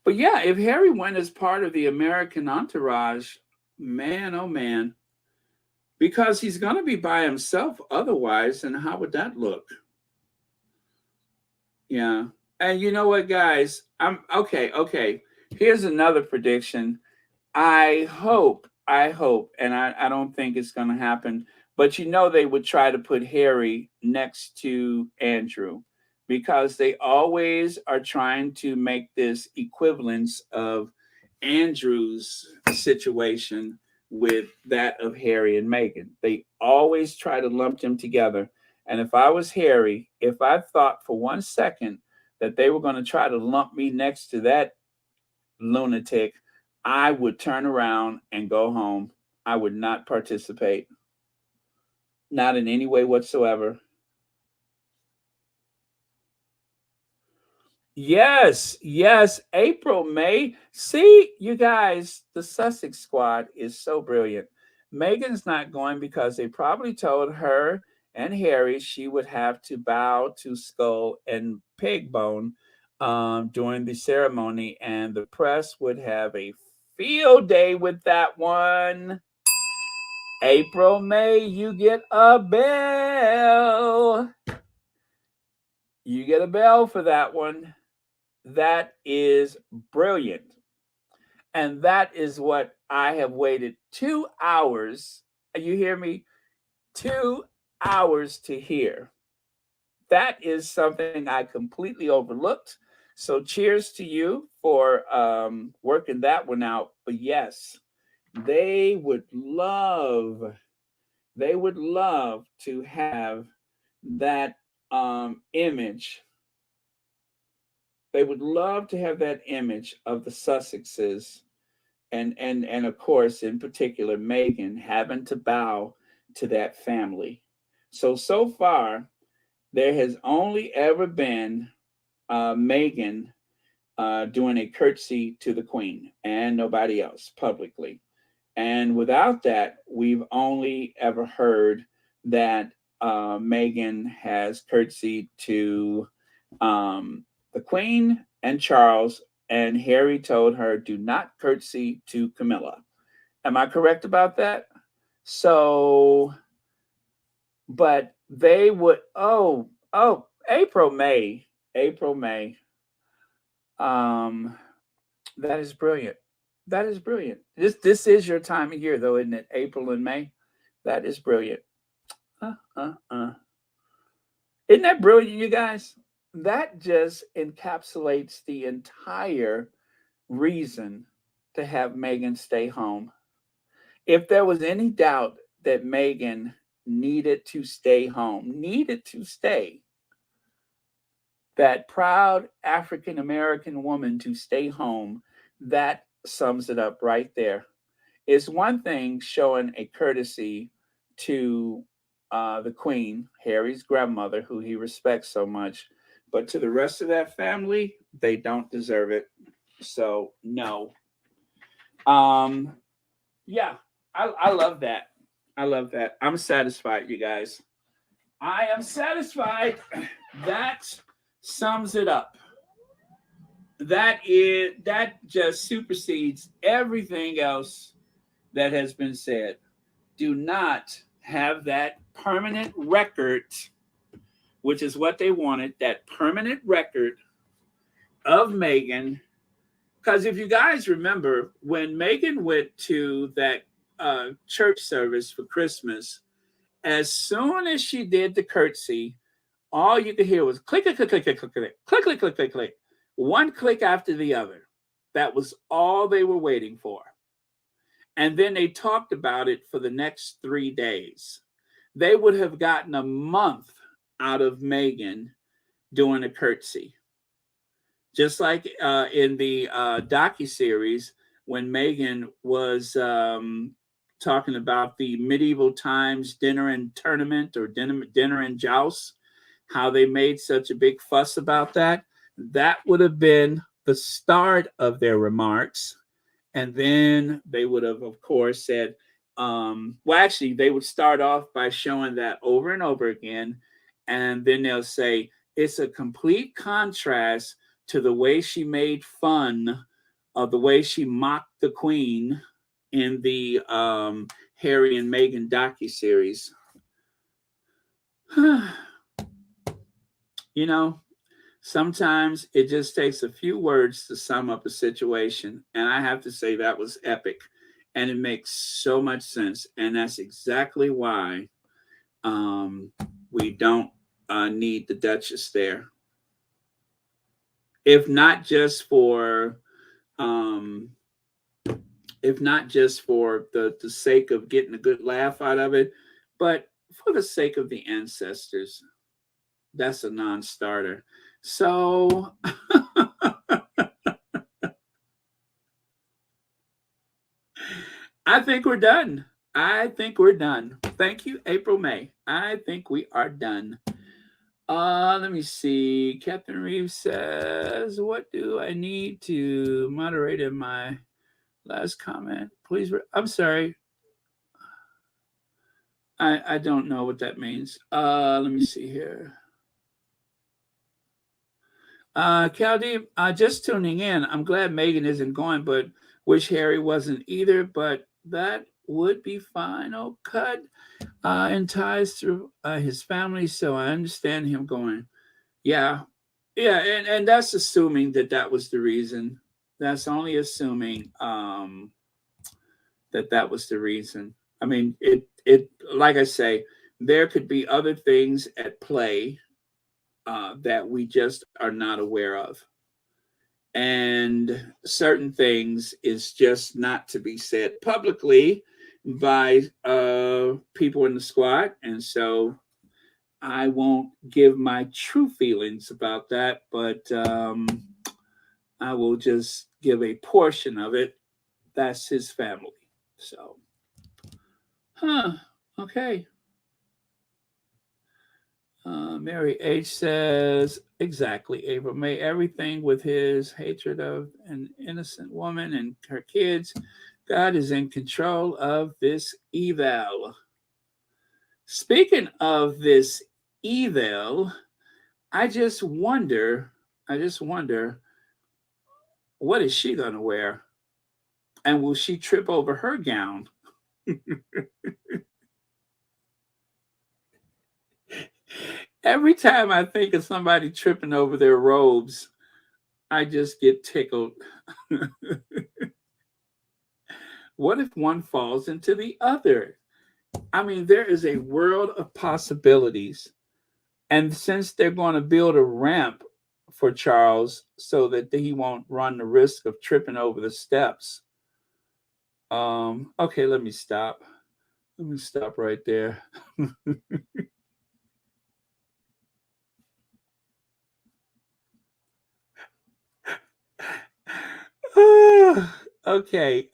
Speaker 1: But yeah, if Harry went as part of the American entourage, man, oh man, because he's going to be by himself otherwise, and how would that look? Yeah. And you know what, guys? I'm okay. Here's another prediction. I hope, and I don't think it's going to happen, but they would try to put Harry next to Andrew, because they always are trying to make this equivalence of Andrew's situation with that of Harry and Meghan. They always try to lump them together. And if I was Harry, if I thought for 1 second that they were going to try to lump me next to that lunatic, I would turn around and go home. I would not participate. Not in any way whatsoever. Yes, April, May. See, you guys, the Sussex squad is so brilliant. Meghan's not going because they probably told her and Harry she would have to bow to Skull and Pegbone during the ceremony, and the press would have a field day with that one. April, May, you get a bell. You get a bell for that one. That is brilliant. And that is what I have waited 2 hours. You hear me? 2 hours to hear. That is something I completely overlooked. So cheers to you for working that one out. But yes, they would love to have that image. They would love to have that image of the Sussexes and of course, in particular, Meghan having to bow to that family. So far, there has only ever been Meghan doing a curtsy to the Queen and nobody else publicly. And without that, we've only ever heard that Meghan has curtsied to the Queen and Charles, and Harry told her, do not curtsy to Camilla. Am I correct about that? So, but they would, April, May. That is brilliant. That is brilliant. This is your time of year, though, isn't it? April and May. That is brilliant. Isn't that brilliant, you guys? That just encapsulates the entire reason to have Meghan stay home. If there was any doubt that Meghan needed to stay home, that proud African American woman to stay home, that sums it up right there. It's one thing showing a courtesy to the Queen, Harry's grandmother, who he respects so much, but to the rest of that family, they don't deserve it. So no. Yeah, I love that. I love that. I'm satisfied, you guys. I am satisfied. That sums it up. That just supersedes everything else that has been said. Do not have that permanent record, which is what they wanted, that permanent record of Meghan. Because if you guys remember, when Meghan went to that church service for Christmas, as soon as she did the curtsy, all you could hear was click, click, click, click, click, click, click, click, click, click, click, click. One click after the other. That was all they were waiting for. And then they talked about it for the next 3 days. They would have gotten a month out of Meghan doing a curtsy. Just like in the docuseries, when Meghan was talking about the medieval times dinner and tournament, or dinner and joust, how they made such a big fuss about that. That would have been the start of their remarks. And then they would have, of course, said, actually, they would start off by showing that over and over again. And then they'll say, it's a complete contrast to the way she made fun of the way she mocked the Queen in the Harry and Meghan docuseries. You know, sometimes it just takes a few words to sum up a situation. And I have to say that was epic. And it makes so much sense. And that's exactly why we don't need the Duchess there. If not just for the sake of getting a good laugh out of it, but for the sake of the ancestors. That's a non-starter. So I think we're done. Thank you, April, May. I think we are done. Let me see. Captain Reeves says, what do I need to moderate in my last comment? Please. I'm sorry. I don't know what that means. Let me see here. Caldi, just tuning in. I'm glad Meghan isn't going, but wish Harry wasn't either. But that would be fine. Oh, cut and ties through his family, so I understand him going. Yeah, and that's assuming that was the reason. That's only assuming that was the reason. I mean, it like I say, there could be other things at play that we just are not aware of. and certain things is just not to be said publicly by people in the squad. And so I won't give my true feelings about that, but I will just give a portion of it. That's his family. So, okay. Mary H says, exactly, April. May everything with his hatred of an innocent woman and her kids, God is in control of this evil. Speaking of this evil, I just wonder, what is she going to wear? And will she trip over her gown? Every time I think of somebody tripping over their robes, I just get tickled. What if one falls into the other? I mean, there is a world of possibilities. And since they're going to build a ramp for Charles so that he won't run the risk of tripping over the steps. Okay, let me stop. Let me stop right there. Okay.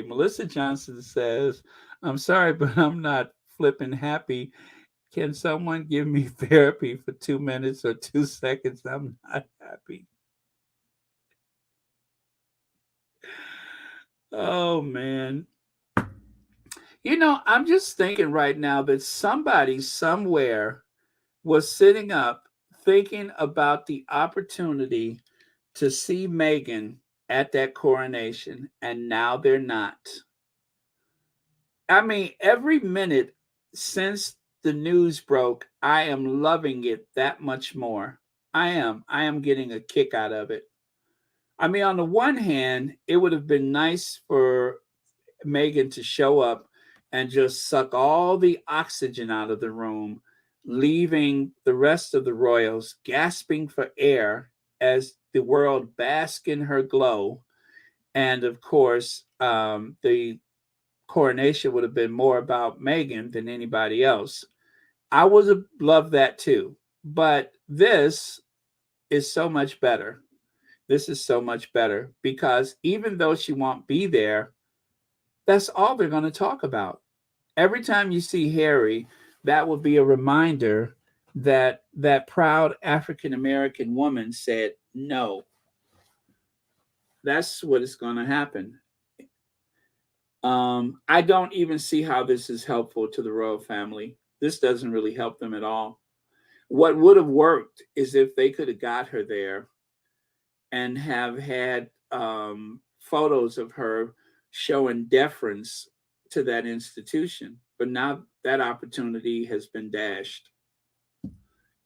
Speaker 1: Melissa Johnson says, I'm sorry, but I'm not flipping happy. Can someone give me therapy for 2 minutes or 2 seconds? I'm not happy. Oh, man. You know, I'm just thinking right now that somebody somewhere was sitting up thinking about the opportunity to see Meghan at that coronation, and now they're not. I mean, every minute since the news broke, I am loving it that much more. I am getting a kick out of it. I mean, on the one hand, it would have been nice for Meghan to show up and just suck all the oxygen out of the room, leaving the rest of the royals gasping for air as the world bask in her glow. And of course, the coronation would have been more about Meghan than anybody else. I would have loved that too. But this is so much better. This is so much better because even though she won't be there, that's all they're going to talk about. Every time you see Harry, that will be a reminder that that proud African American woman said no. That's what is going to happen. I don't even see how this is helpful to the royal family. This doesn't really help them at all. What would have worked is if they could have got her there and have had photos of her showing deference to that institution. But now that opportunity has been dashed.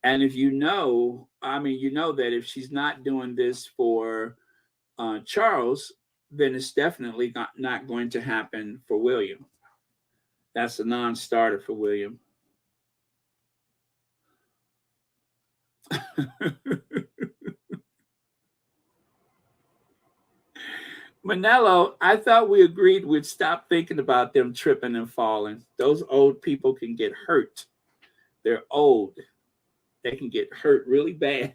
Speaker 1: And if you know, I mean, you know that if she's not doing this for Charles, then it's definitely not going to happen for William. That's a non-starter for William. Manello, I thought we agreed we'd stop thinking about them tripping and falling. Those old people can get hurt. They're old. They can get hurt really bad.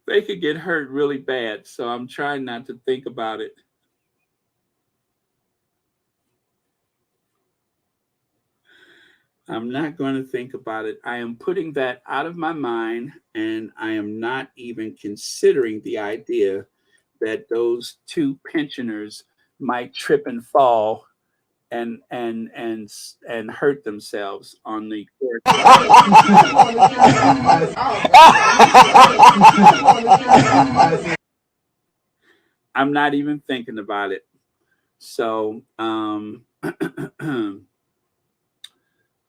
Speaker 1: They could get hurt really bad. So I'm trying not to think about it. I'm not going to think about it. I am putting that out of my mind, and I am not even considering the idea that those two pensioners might trip and fall and hurt themselves on the court. I'm not even thinking about it. So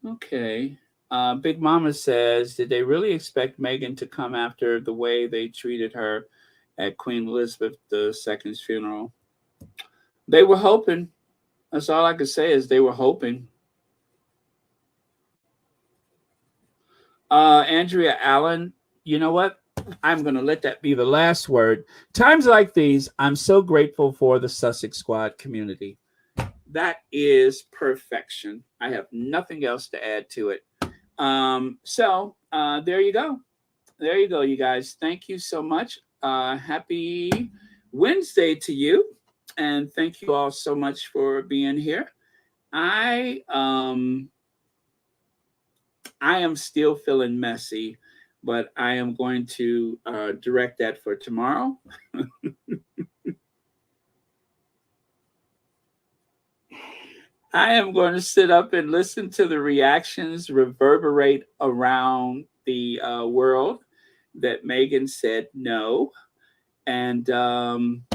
Speaker 1: okay. Big Mama says, did they really expect Meghan to come after the way they treated her at Queen Elizabeth II's funeral? They were hoping. That's all I could say is they were hoping. Andrea Allen, you know what? I'm going to let that be the last word. Times like these, I'm so grateful for the Sussex Squad community. That is perfection. I have nothing else to add to it. So there you go. There you go, you guys. Thank you so much. Happy Wednesday to you. And thank you all so much for being here. I am still feeling messy, but I am going to direct that for tomorrow. I am going to sit up and listen to the reactions reverberate around the world that Meghan said no, and I'm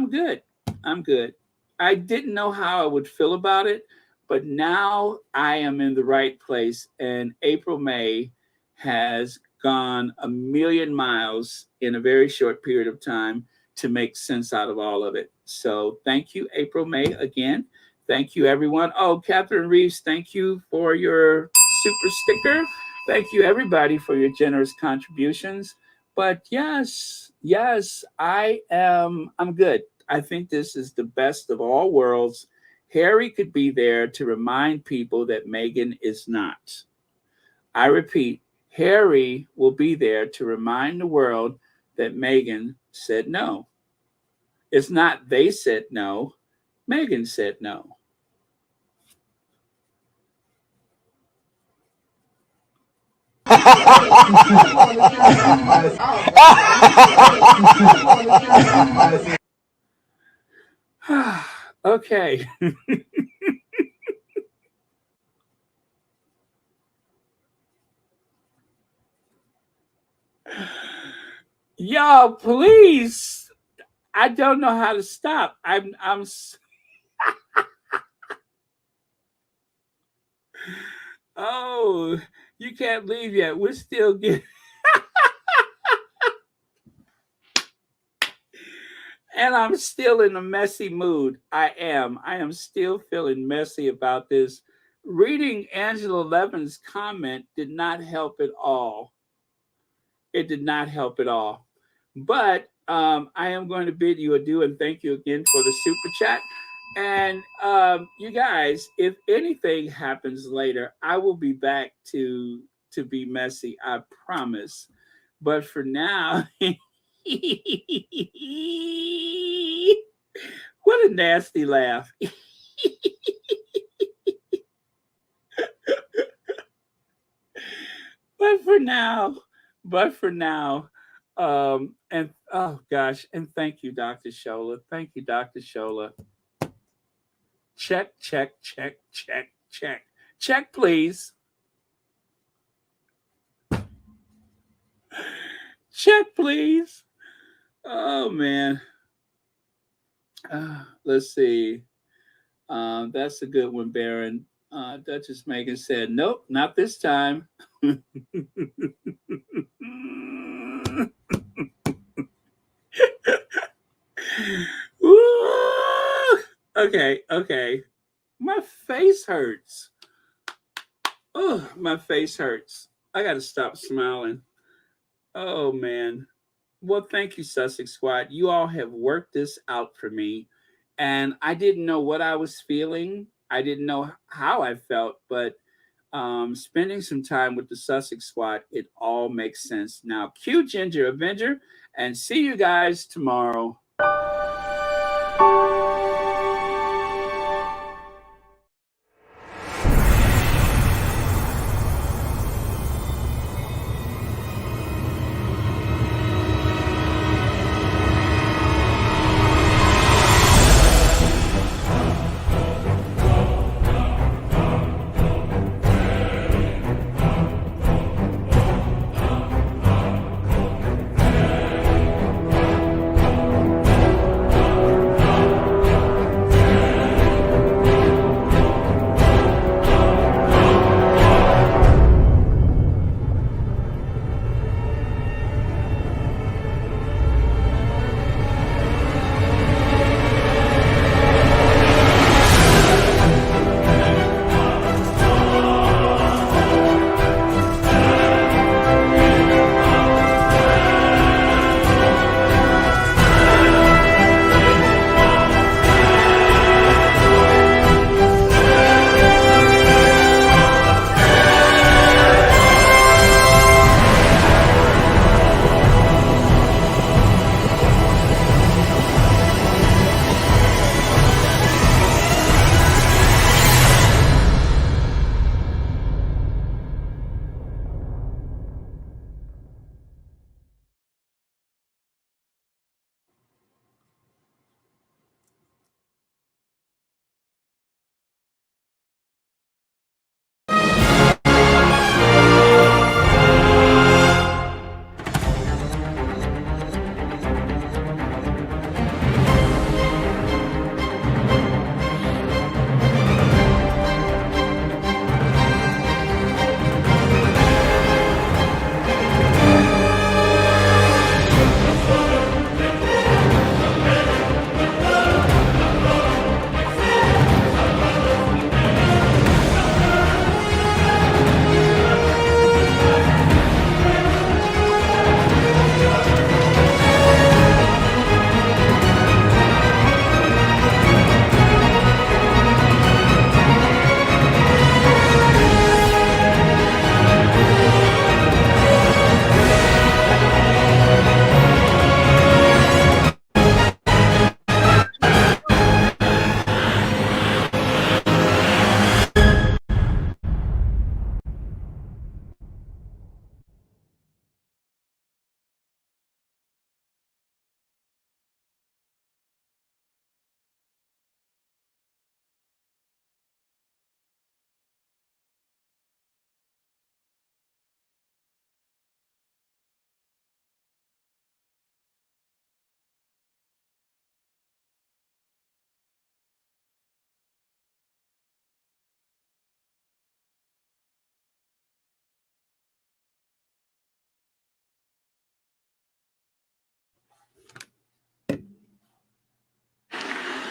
Speaker 1: good. I'm good. I didn't know how I would feel about it, but now I am in the right place, and April May has gone a million miles in a very short period of time to make sense out of all of it. So thank you, April May, again. Thank you, everyone. Oh, Catherine Reeves, thank you for your super sticker. Thank you, everybody, for your generous contributions. But yes, I'm good. I think this is the best of all worlds. Harry could be there to remind people that Meghan is not. I repeat, Harry will be there to remind the world that Meghan said no. It's not they said no, Meghan said no. Okay. Y'all, please. I don't know how to stop. I'm Oh, you can't leave yet. We're still getting and I'm still in a messy mood. I am still feeling messy about this. Reading Angela Levin's comment did not help at all. It did not help at all. But I am going to bid you adieu and thank you again for the super chat. And you guys, if anything happens later, I will be back to be messy. I promise. But for now, what a nasty laugh. But for now, and oh gosh, and thank you, Dr. Shola. Thank you, Dr. Shola. Check, please. Check, please. Oh man. Let's see. That's a good one, Baron. Duchess Meghan said, nope, not this time. Okay. My face hurts. Oh, my face hurts. I got to stop smiling. Oh, man. Well, thank you, Sussex Squad. You all have worked this out for me. And I didn't know what I was feeling. I didn't know how I felt. But spending some time with the Sussex Squad, it all makes sense. Now, cue Ginger Avenger. And see you guys tomorrow.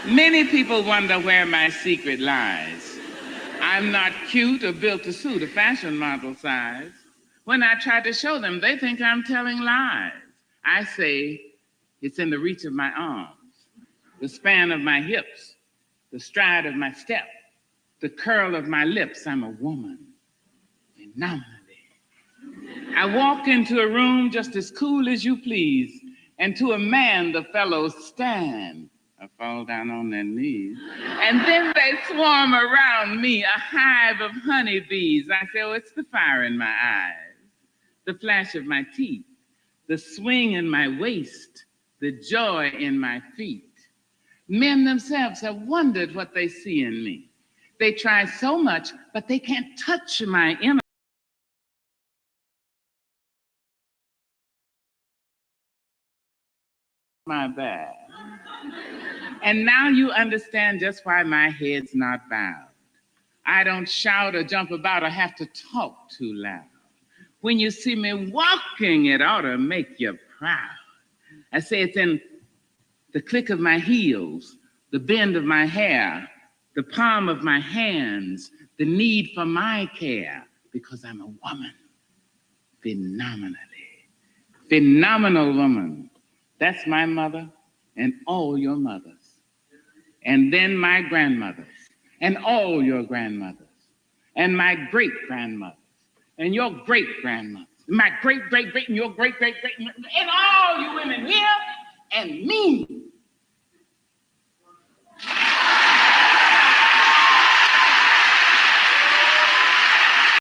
Speaker 3: Many people wonder where my secret lies. I'm not cute or built to suit a fashion model size. When I try to show them, they think I'm telling lies. I say it's in the reach of my arms, the span of my hips, the stride of my step, the curl of my lips. I'm a woman, phenomenally. I walk into a room just as cool as you please, and to a man the fellows stand. I fall down on their knees. And then they swarm around me, a hive of honeybees. I say, oh, it's the fire in my eyes, the flash of my teeth, the swing in my waist, the joy in my feet. Men themselves have wondered what they see in me. They try so much, but they can't touch my inner. My bad. And now you understand just why my head's not bowed. I don't shout or jump about or have to talk too loud. When you see me walking, it ought to make you proud. I say it's in the click of my heels, the bend of my hair, the palm of my hands, the need for my care, because I'm a woman, phenomenally. Phenomenal woman. That's my mother and all your mothers. And then my grandmothers and all your grandmothers and my great-grandmothers and your great-grandmothers, my great-great-great and your great-great-great and all you women here and me.